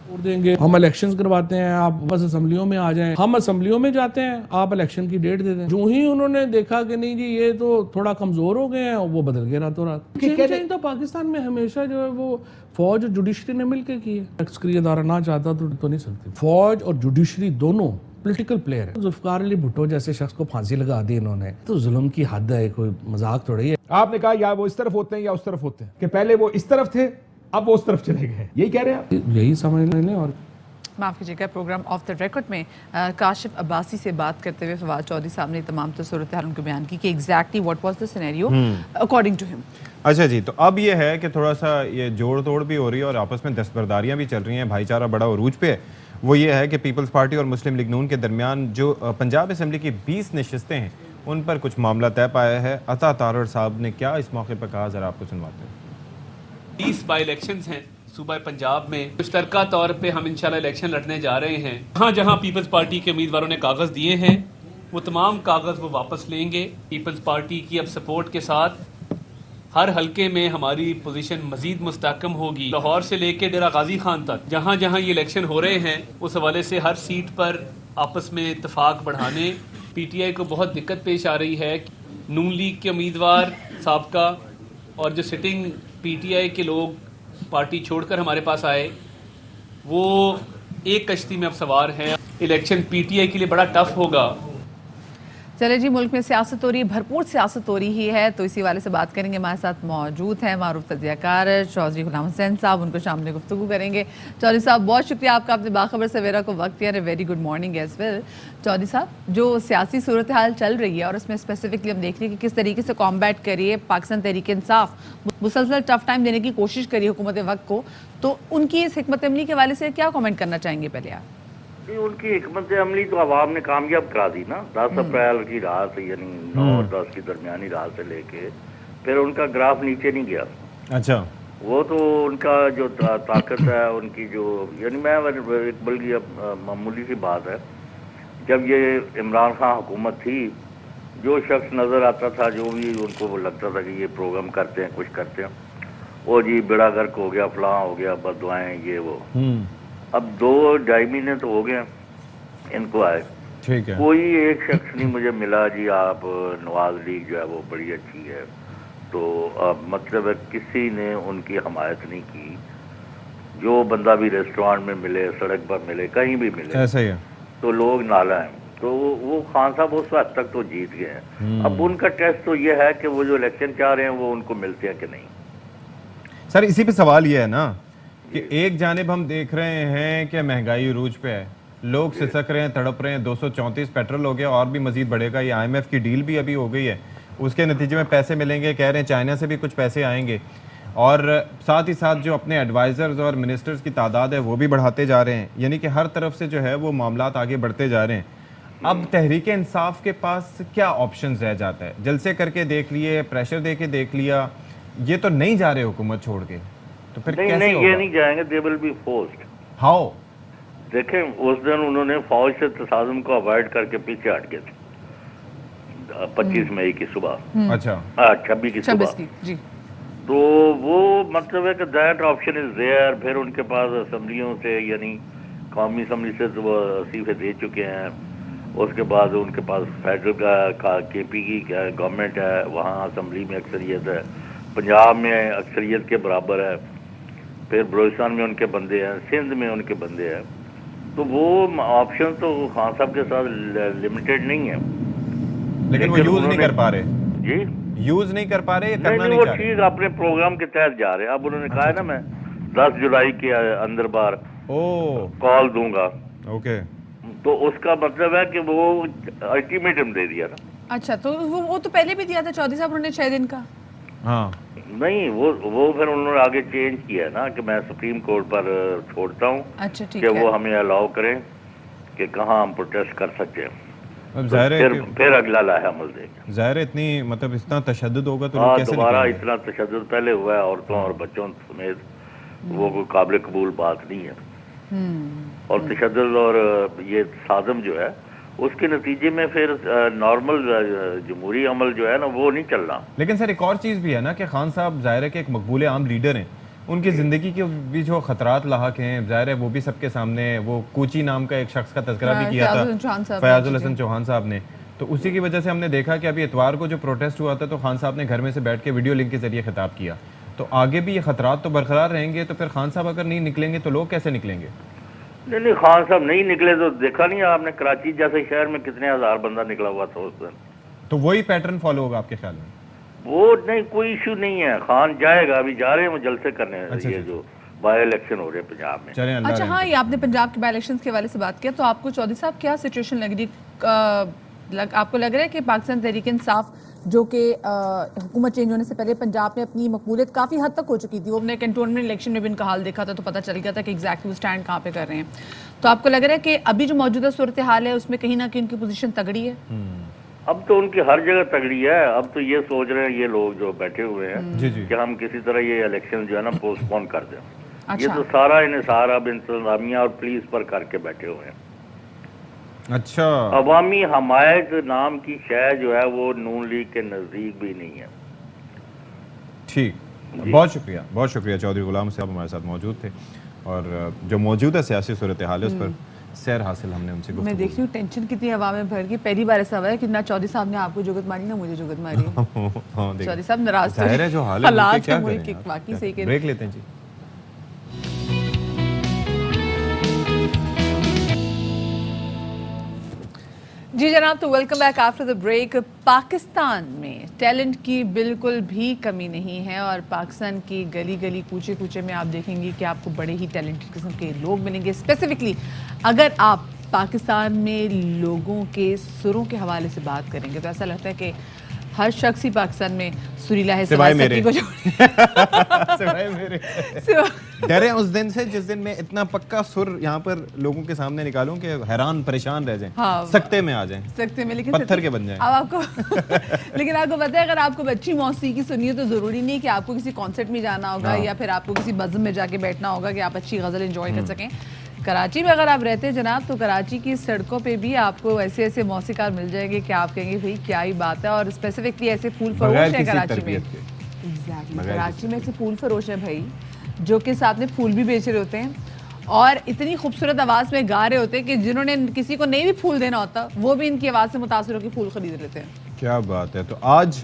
देंगे, हम इलेक्शंस करवाते हैं, आप बस असेंबलियों में आ जाएं। हम असेंबलियों में जाते हैं, आप इलेक्शन की डेट दे दें। जो ही उन्होंने देखा कि नहीं जी ये तो थोड़ा कमजोर हो गए हैं, वो बदल गए रातों रात। चेंज तो पाकिस्तान में हमेशा जो है वो फौज और जुडिशरी ने मिलकर की है। एक्सक्रिया अदारा ना चाहता तो नहीं सकती। फौज और जुडिशरी दोनों पॉलिटिकल प्लेयर है। जुल्फिकार अली भुट्टो जैसे शख्स को फांसी लगा दी इन्होंने, तो जुल्म की हद है, कोई मजाक थोड़ी है। आपने कहा या वो इस तरफ होते हैं या उस तरफ होते हैं, कि पहले वो इस तरफ थे अब वो उस तरफ चले गए, यही कह रहे हैं आप? यही समझ लें। और माफ़ कीजिएगा, प्रोग्राम ऑफ द रिकॉर्ड में काशिफ अब्बासी से बात करते हुए फवाद चौधरी साहब ने तमाम सूरत हाल उनको बयान की कि exactly what was the scenario according to him. अच्छा जी, तो अब ये है कि थोड़ा सा ये जोड़ तोड़ भी हो रही है और आपस में दस्तबरदारियां भी चल रही हैं, भाईचारा बड़ा उरूज पे है। वो ये है कि पीपल्स पार्टी और मुस्लिम लीग नून के दरमियान जो पंजाब असम्बली की 20 नशस्तें हैं उन पर कुछ मामला तय पाया है। अता तारड़ साहब ने क्या इस मौके पर कहा, ज़रा आपको सुनवाते हैं। 20 बाई इलेक्शंस हैं सूबा पंजाब में। मुश्तरका तौर पे हम इंशाल्लाह इलेक्शन लड़ने जा रहे हैं। जहाँ जहाँ पीपल्स पार्टी के उम्मीदवारों ने कागज़ दिए हैं वो तमाम कागज़ वो वापस लेंगे। पीपल्स पार्टी की अब सपोर्ट के साथ हर हलके में हमारी पोजीशन मजीद मुस्तहकम होगी। लाहौर से लेकर डेरा गाजी खान तक जहाँ जहाँ ये इलेक्शन हो रहे हैं उस हवाले से हर सीट पर आपस में इतफाक बढ़ाने। PTI को बहुत दिक्कत पेश आ रही है। नून लीग के उम्मीदवार साबका और जो सिटिंग PTI के लोग पार्टी छोड़कर हमारे पास आए वो एक कश्ती में अब सवार हैं। इलेक्शन PTI के लिए बड़ा टफ होगा। चले जी, मुल्क में सियासत हो रही है, भरपूर सियासत हो रही है, तो इसी वाले से बात करेंगे। हमारे साथ मौजूद हैं मारूफ तजियाकार चौधरी गुलाम हुसैन साहब, उनको सामने गुफ्तगू करेंगे। चौधरी साहब बहुत शुक्रिया आपका, आपने बाखबर सवेरा को वक्त दिया। Very good morning as well. Chaudhry साहब, जो सियासी सूरत हाल चल रही है और उसमें स्पेसिफिकली हम देख रहे हैं कि किस तरीके से कॉम्बैट करिए पाकिस्तान तहरीक इंसाफ मुसलसल टफ टाइम देने की कोशिश करी हुकूमत वक्त को, तो उनकी इस हिकमत अमली के हवाले से क्या कॉमेंट करना चाहेंगे पहले आप? उनकी हिकमत अमली तो आवाम ने कामयाब करा दी ना। 10 अप्रैल की रात से, यानी 9 और 10 की दरमियानी रात से लेके फिर उनका ग्राफ नीचे नहीं गया। अच्छा, वो तो उनका जो ताकत है उनकी जो, यानी मैं एक बल्कि अब मामूली सी बात है, जब ये इमरान खान हुकूमत थी, जो शख्स नज़र आता था, जो भी उनको वो लगता था कि ये प्रोग्राम करते हैं, कुछ करते हैं, वो जी बेड़ा गर्क हो गया, फलां हो गया, बददुआएं, ये वो। अब 2-2.5 महीने तो हो गए इनको आए, ठीक है, कोई एक शख्स नहीं मुझे मिला जी आप नवाज लीग जो है वो बड़ी अच्छी है, तो अब मतलब है किसी ने उनकी हमायत नहीं की। जो बंदा भी रेस्टोरेंट में मिले, सड़क पर मिले, कहीं भी मिले, ऐसा ही है, तो लोग नाला हैं। तो वो खान साहब उस हद तक तो जीत गए हैं। अब उनका टेस्ट तो ये है कि वो जो इलेक्शन चाह रहे हैं वो उनको मिलते हैं कि नहीं। सर इसी पे सवाल ये है ना कि एक जानिब हम देख रहे हैं कि महंगाई उरूज पे है, लोग सिसक रहे हैं, तड़प रहे हैं, 234 पेट्रोल हो गया और भी मजीद बढ़ेगा। ये IMF की डील भी अभी हो गई है, उसके नतीजे में पैसे मिलेंगे, कह रहे हैं चाइना से भी कुछ पैसे आएंगे, और साथ ही साथ जो अपने एडवाइज़र्स और मिनिस्टर्स की तादाद है वो भी बढ़ाते जा रहे हैं। यानी कि हर तरफ से जो है वो मामलात आगे बढ़ते जा रहे हैं। अब तहरीक इंसाफ के पास क्या ऑप्शंस रह जाता है? जलसे करके देख लिए, प्रेशर दे के देख लिया, ये तो नहीं जा रहे हुकूमत छोड़ के, तो फिर नहीं, कैसे नहीं होगा? ये नहीं जाएंगे, they will be forced. How? देखें उस दिन उन्होंने फौज से तसादुम को अवॉइड करके पीछे हट गए थे 25 मई की सुबह, अच्छा 26 की सुबह जी। तो वो मतलब है कि दैट ऑप्शन इज देयर। फिर उनके पास असम्बलियों से, यानी कौमी असम्बली से तो वो इस्तीफे दे चुके हैं। उसके बाद उनके पास फेडरल का KP की गवर्नमेंट है, वहाँ असम्बली में अक्सरियत है, पंजाब में अक्सरियत के बराबर है, फिर बलोचिस्तान में उनके बंदे हैं, सिंध में उनके बंदे हैं। तो वो ऑप्शन तो खान साहब के साथ लिमिटेड नहीं है, लेकिन वो यूज नहीं कर पा रहे जी, यूज नहीं कर पा रहे, ये करना नहीं, नहीं वो चाह रहे। ठीक अपने प्रोग्राम के तहत जा रहे हैं। अब उन्होंने कहा है ना मैं 10 जुलाई के अंदर बार कॉल दूंगा, ओके, तो उसका मतलब है कि वो अल्टीमेटम दे दिया ना। अच्छा, तो वो तो पहले भी दिया था चौधरी साहब, उन्होंने 6 दिन का। हाँ नहीं, वो फिर उन्होंने आगे चेंज किया है ना कि मैं सुप्रीम कोर्ट पर छोड़ता हूँ, अच्छा ठीक कि है, वो हमें अलाउ करें कि कहाँ हम प्रोटेस्ट कर सकते हैं। अब जाहिर है फिर अगला लाया अमल देंगे। जाहिर है इतनी मतलब इतना तशद्दुद होगा तो हाँ, लोग कैसे दोबारा निकलेंगे? इतना तशद्दुद पहले हुआ है औरतों और बच्चों समेत, वो कोई काबिल कबूल बात नहीं है। और तशद्दुद और ये सादम जो है उसके नतीजे में फिर नॉर्मल जमहूरी अमल जो है ना वो नहीं चल रहा। लेकिन सर एक और चीज़ भी है ना कि खान साहब जाहिर है कि एक मकबूल आम लीडर हैं, उनकी ज़िंदगी के भी जो खतरात लाहक हैं, जाहिर है वो भी सबके सामने है। वो कोची नाम का एक शख्स का तज़किरा भी किया था फयाजुल हसन चौहान साहब ने, तो उसी की वजह से हमने देखा कि अभी इतवार को जो प्रोटेस्ट हुआ था तो खान साहब ने घर में से बैठ के वीडियो लिंक के जरिए खिताब किया। तो आगे भी ये खतरात तो बरकरार रहेंगे, तो फिर खान साहब अगर नहीं निकलेंगे तो लोग कैसे निकलेंगे? नहीं, खान साहब नहीं निकले तो देखा नहीं आपने कराची जैसे शहर में कितने हजार बंदा निकला हुआ था उस दिन। तो वही पैटर्न फॉलो होगा आपके ख्याल में? वो नहीं, कोई इशू नहीं है, खान जाएगा, अभी जा रहे हैं वो जलसे करने। अच्छा, ये जो बाई इलेक्शन हो रहे हैं पंजाब में। अच्छा हाँ, ये आपने पंजाब के बाई इलेक्शन के हवाले से बात किया, तो आपको चौधरी साहब क्या सिचुएशन लग रही, आपको लग रहा है कि पाकिस्तान तहरीक इंसाफ जो कि हुकूमत चेंज होने से पहले पंजाब में अपनी मकबूलियत काफ़ी हद तक हो चुकी थी, वो हमने कैंटोनमेंट इलेक्शन में भी इनका हाल देखा था तो पता चल गया था कि एग्जैक्टली वो स्टैंड कहाँ पे कर रहे हैं, तो आपको लग रहा है कि अभी जो मौजूदा सूरत हाल है उसमें कहीं ना कहीं उनकी पोजीशन तगड़ी है? अब तो उनकी हर जगह तगड़ी है। अब तो ये सोच रहे हैं ये लोग जो बैठे हुए हैं कि हम किसी तरह ये इलेक्शन जो है ना पोस्टपोन कर दें। अच्छा। ये तो सारा इन्हिसार अब इंतजामिया और पुलिस पर करके बैठे हुए हैं। अच्छा, अवामी हमायत नाम की शय जो है वो नून लीग के नजदीक भी नहीं है। ठीक, बहुत शुक्रिया चौधरी गुलाम साहब हमारे साथ मौजूद थे और जो मौजूदा सियासी सूरत हाल है उस पर सैर हासिल हमने उनसे मैं देख रही हूँ टेंशन कितनी हवा में भर गई। पहली बार ऐसा हुआ है कि ना चौधरी साहब ने आपको जुगत मारी ना मुझे जुगत मारी। चौधरी साहब नाराज तो है जो हालात है मुल्क के, वाकई सही कह रहे हैं। ब्रेक लेते हैं जी। जी जनाब, तो welcome back after the break. Pakistan में टैलेंट की बिल्कुल भी कमी नहीं है और पाकिस्तान की गली गली कूचे कूचे में आप देखेंगे कि आपको बड़े ही टैलेंटेड किस्म के लोग मिलेंगे। स्पेसिफिकली अगर आप पाकिस्तान में लोगों के सुरों के हवाले से बात करेंगे तो ऐसा लगता है कि हर शख्स ही पाकिस्तान में सुरीला है सिवाय मेरे को सिवाय मेरे डरे उस दिन से जिस दिन मैं इतना पक्का सुर यहाँ पर लोगों के सामने निकालूं कि हैरान परेशान रह जाएं। हाँ, सकते में आ जाएं, सकते में, लेकिन पत्थर के बन जाएं। अब आपको लेकिन आपको पता है अगर आपको अच्छी मौसीकी सुनिए तो जरूरी नहीं कि आपको किसी कॉन्सर्ट में जाना होगा या फिर आपको किसी बज़म में जाके बैठना होगा कि आप अच्छी गजल एंजॉय कर सकें। कराची में अगर आप रहते हैं जनाब तो कराची की सड़कों पे भी आपको ऐसे ऐसे मौसीकार मिल जाएंगे कि आप कहेंगे भाई क्या ही बात है। और स्पेसिफिकली ऐसे फूल फरोश है कराची में, एग्जैक्टली कराची में ऐसे फूल फरोश है भाई जो कि साथ में फूल भी बेच रहे होते हैं और इतनी खूबसूरत आवाज़ में गा रहे होते हैं कि जिन्होंने किसी को नहीं भी फूल देना होता वो भी इनकी आवाज़ से मुतासर होकर फूल खरीद लेते हैं। क्या बात है। तो आज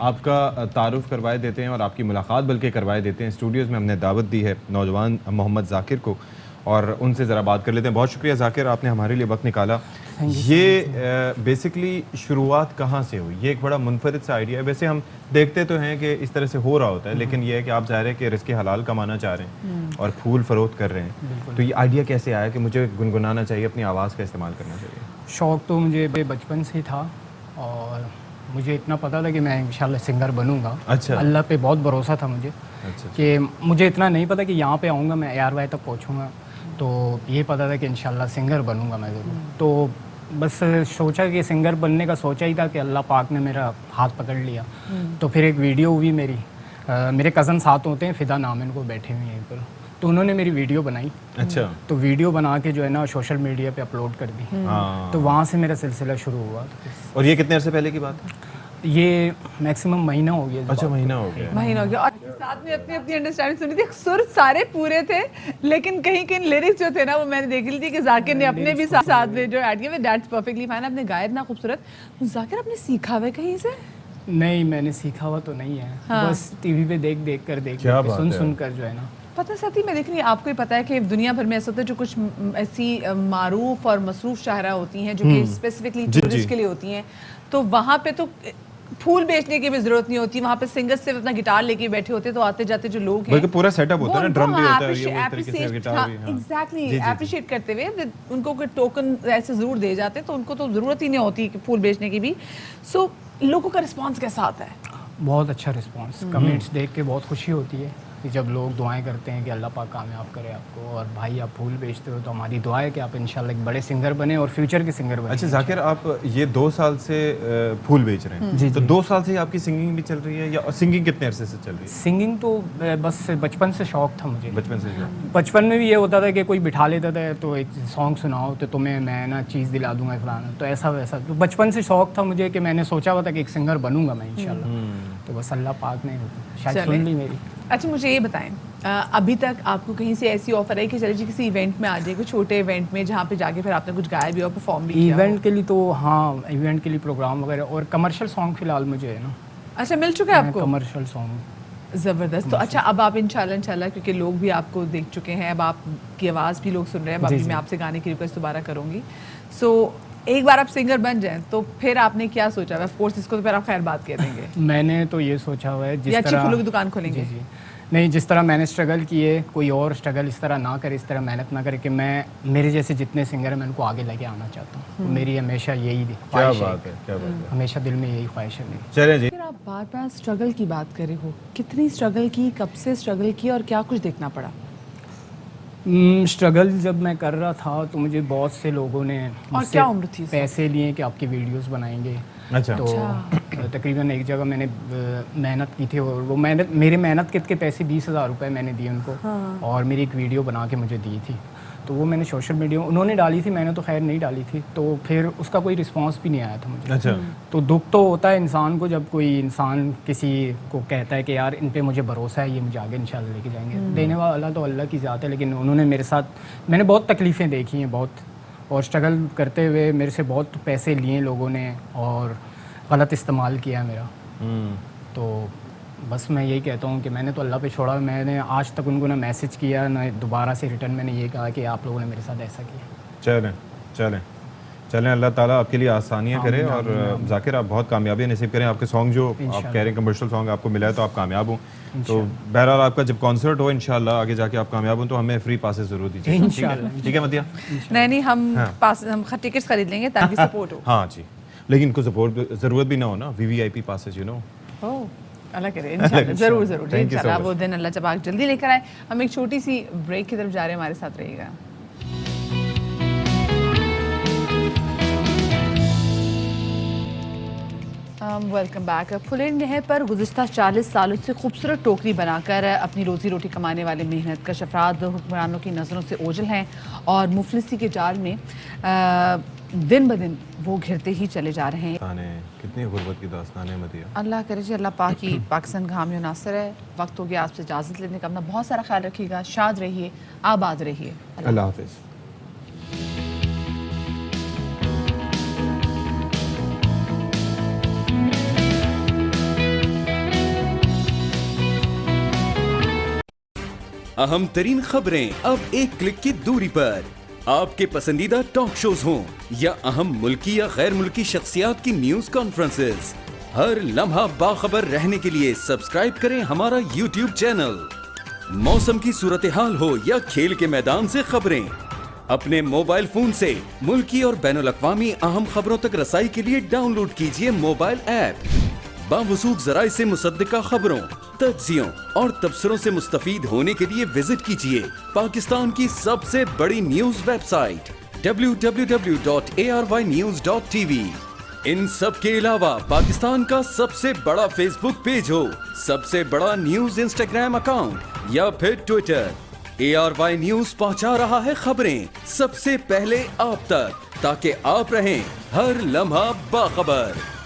आपका तारुफ करवाए देते हैं और आपकी मुलाकात बल्कि करवाए देते हैं। स्टूडियोज़ में हमने दावत दी है नौजवान मोहम्मद जाकिर को और उनसे ज़रा बात कर लेते हैं। बहुत शुक्रिया जाकिर, आपने हमारे लिए वक्त निकाला। ये बेसिकली शुरुआत कहाँ से हुई? ये एक बड़ा मुनफरिद सा आइडिया है। वैसे हम देखते तो हैं कि इस तरह से हो रहा होता है लेकिन ये है कि आप ज़ाहिर है कि रिज़्क़ हलाल कमाना चाह रहे हैं और फूल फरोख्त कर रहे हैं, तो ये आइडिया कैसे आया कि मुझे गुनगुनाना चाहिए, अपनी आवाज़ का इस्तेमाल करना चाहिए? शौक़ तो मुझे बचपन से था और मुझे इतना पता था कि मैं इंशाल्लाह सिंगर बनूंगा। अच्छा। अल्लाह पे बहुत भरोसा था मुझे। अच्छा। कि मुझे इतना नहीं पता कि यहाँ पे आऊँगा मैं ARY तक पहुँचूँगा, तो ये पता था कि इंशाल्लाह सिंगर बनूंगा मैं ज़रूर। तो बस सोचा कि सिंगर बनने का सोचा ही था कि अल्लाह पाक ने मेरा हाथ पकड़ लिया। तो फिर एक वीडियो हुई मेरी, मेरे कज़न साथ होते हैं, फिदा नाम इनको, बैठे हुए हैं यहीं पर, तो उन्होंने मेरी वीडियो बनाई। अच्छा। तो वीडियो बना के जो है ना सोशल मीडिया पे अपलोड कर दी। तो वहाँ से मेरा सिलसिला शुरू हुआ। और ये कितने अरसे पहले की बात है? ये मैक्सिमम महीना हो गया। अच्छा, महीना हो गया। महीना हो गया। और साथ में अपनी अपनी अंडरस्टैंडिंग सुनी थी। सुर सारे पूरे थे लेकिन कहीं कहीं लिरिक्स जो थे ना वो मैंने देख ली थी कि जाकिर ने अपने भी साथ में जो ऐड किया, दैट्स परफेक्टली फाइन। आपने गाया इतना खूबसूरत। जाकिर आपने सीखा हुआ कहीं से? नहीं, मैंने सीखा हुआ तो नहीं है। हाँ। बस टीवी पे देख कर सुन कर जो है ना। पता साथी मैं देख रही, आपको ही पता है कि दुनिया भर में ऐसा होता है जो कुछ ऐसी मारूफ और मसरूफ शायरा होती हैं जो कि स्पेसिफिकली टूरिस्ट के लिए होती हैं, तो वहाँ पे तो फूल बेचने की भी जरूरत नहीं होती। वहाँ पे सिंगर्स सिर्फ अपना गिटार लेके बैठे होते हैं, तो आते जाते जो लोग हैं पूरा सेटअप होता है ना, ड्रम भी होता है, एग्जैक्टली एप्रिशिएट करते हुए उनको कोई टोकन ऐसे जरूर दे जाते हैं, तो उनको तो जरूरत ही नहीं होती कि फूल बेचने की भी। सो लोगों का रिस्पॉन्स कैसा आता है? बहुत अच्छा रिस्पॉन्स, कमेंट्स देख के बहुत खुशी होती है कि जब लोग दुआएं करते हैं कि अल्लाह पाक कामयाब करे आपको, और भाई आप फूल बेचते हो तो हमारी दुआ है कि आप इंशाल्लाह एक बड़े सिंगर बने और फ्यूचर के सिंगर बने। अच्छा जाकिर, आप ये 2 साल से फूल बेच रहे हैं, जी, तो 2 साल से आपकी सिंगिंग भी चल रही है या सिंगिंग कितने अरसे से चल रही है? सिंगिंग तो बस बचपन से शौक था मुझे। बचपन से? बचपन में भी ये होता था कि कोई बिठा लेता था तो एक सॉन्ग सुनाओ तो तुम्हें मैं ना चीज़ दिला दूंगा फलाना, तो ऐसा वैसा। तो बचपन से शौक था मुझे कि मैंने सोचा हुआ था कि एक सिंगर बनूंगा मैं इंशाल्लाह। तो बस अल्लाह पाक ने शायद सुन ली मेरी। अच्छा मुझे ये बताएं, अभी तक आपको कहीं से ऐसी ऑफर है कि चलिए जी किसी इवेंट में आ जाए, कुछ छोटे इवेंट में जहाँ पे जाके फिर आपने कुछ गाया भी और परफॉर्म भी किया? इवेंट के लिए तो हाँ, इवेंट के लिए प्रोग्राम वगैरह और कमर्शियल सॉन्ग फिलहाल मुझे है ना। अच्छा, मिल चुका है आपको कमर्शियल सॉन्ग? ज़बरदस्त। तो अच्छा, अब आप इंशाल्लाह क्योंकि लोग भी आपको देख चुके हैं, अब आपकी आवाज़ भी लोग सुन रहे हैं, अब अभी मैं आपसे गाने की रिक्वेस्ट दोबारा करूँगी। सो एक बार आप सिंगर बन जाएं तो फिर आपने क्या सोचा है? ऑफ कोर्स इसको तो फिर आप खैर बात कह देंगे। मैंने तो ये सोचा हुआ है जिस अच्छी तरह फूलों की दुकान खोलेंगे। जी नहीं, जिस तरह मैंने स्ट्रगल किए कोई और स्ट्रगल इस तरह ना करे, इस तरह मेहनत ना करे कि मैं मेरे जैसे जितने सिंगर हैं मैं उनको आगे लेके आना चाहता हूँ। तो मेरी हमेशा यही ख्वाहिश है, क्या बात है, हमेशा दिल में यही ख्वाहिश है मेरी। चले जी। फिर आप बार बार स्ट्रगल की बात कर रहे हो, कितनी स्ट्रगल की, कब से स्ट्रगल की और क्या कुछ देखना पड़ा? स्ट्रगल जब मैं कर रहा था तो मुझे बहुत से लोगों ने और क्या उम्र थी? पैसे लिए कि आपकी वीडियोस बनाएंगे। अच्छा। तो तकरीबन एक जगह मैंने मेहनत की थी और वो मेरे मेहनत के पैसे 20,000 रुपये मैंने दिए उनको। हाँ। और मेरी एक वीडियो बना के मुझे दी थी, तो वो मैंने सोशल मीडिया उन्होंने डाली थी, मैंने तो खैर नहीं डाली थी। तो फिर उसका कोई रिस्पांस भी नहीं आया था मुझे। अच्छा। तो दुख तो होता है इंसान को जब कोई इंसान किसी को कहता है कि यार इन पे मुझे भरोसा है, ये मुझे आगे इंशाल्लाह लेके जाएंगे। देने वाला अल्लाह तो अल्लाह की ज़ात है, लेकिन उन्होंने मेरे साथ मैंने बहुत तकलीफ़ें देखी हैं बहुत, और स्ट्रगल करते हुए मेरे से बहुत पैसे लिए लोगों ने और गलत इस्तेमाल किया मेरा। तो बस मैं यही कहता हूँ कि मैंने तो अल्लाह पे छोड़ा। मैंने आज तक उनको ना मैसेज किया ना दोबारा से रिटर्न मैंने ये कहा कि आप लोगों ने मेरे साथ ऐसा किया। चलें चलें चलें, अल्लाह ताला आपके लिए आसानियाँ करे और जाकिर आप बहुत कामयाबी नसीब करें। आपके सॉन्ग जो आप कह रहे हैं कमर्शियल सॉन्ग आपको मिला है तो आप कामयाब हो। तो बहरहाल आपका जब कॉन्सर्ट हो इंशाल्लाह आगे जाके आप कामयाब हो तो हमें फ्री पासेस जरूर दीजिए। ठीक है मदिया? नहीं हम टिकट्स खरीद लेंगे ताकि सपोर्ट हो। हाँ जी, लेकिन कुछ सपोर्ट जरूरत भी ना हो ना, वीवीआईपी पासेस यू नो। अल्लाह करे इंशाल्लाह, जरूर जरूर इंशाल्लाह वो दिन अल्लाह जब आप जल्दी लेकर आए। हम एक छोटी सी ब्रेक की तरफ जा रहे हैं, हमारे साथ रहिएगा। Welcome back. फुलेर नहर पर गुज़िश्ता 40 सालों से खूबसूरत टोकरी बनाकर अपनी रोज़ी रोटी कमाने वाले मेहनत कश अफराद हुक्मरानों की नज़रों से ओझल हैं और मुफलिसी के जाल में दिन ब दिन वो घिरते ही चले जा रहे हैं। कितनी गुर्बत की दास्तान है मदिया। अल्लाह करे जी, अल्लाह पाक की पाकिस्तान का हामी नासिर है। वक्त हो गया आपसे इजाज़त लेने का। अपना बहुत सारा ख्याल रखिएगा, शाद रहिए, आबाद रहिए। अल्लाह हाफ़िज़। अहम तरीन खबरें अब एक क्लिक की दूरी पर। आपके पसंदीदा टॉक शोज हों या अहम मुल्की या गैर मुल्की शख्सियात की न्यूज कॉन्फ्रेंसेस, हर लम्हा बाखबर रहने के लिए सब्सक्राइब करें हमारा YouTube चैनल। मौसम की सूरत हाल हो या खेल के मैदान से खबरें, अपने मोबाइल फोन से मुल्की और बैनुल-अक़वामी अहम खबरों तक रसाई के लिए डाउनलोड कीजिए मोबाइल ऐप। बावसूख ज़राए से मुसद्दिका खबरों, तज्ज़ियों और तबसरों से मुस्तफ़ीद होने के लिए विजिट कीजिए पाकिस्तान की सबसे बड़ी न्यूज वेबसाइट www.arYnews.tv। इन सब के अलावा पाकिस्तान का सबसे बड़ा फेसबुक पेज हो, सबसे बड़ा न्यूज इंस्टाग्राम अकाउंट या फिर ट्विटर, ARY न्यूज पहुंचा रहा है खबरें सबसे पहले आप तक, ताकि आप रहें हर लम्हा बाखबर।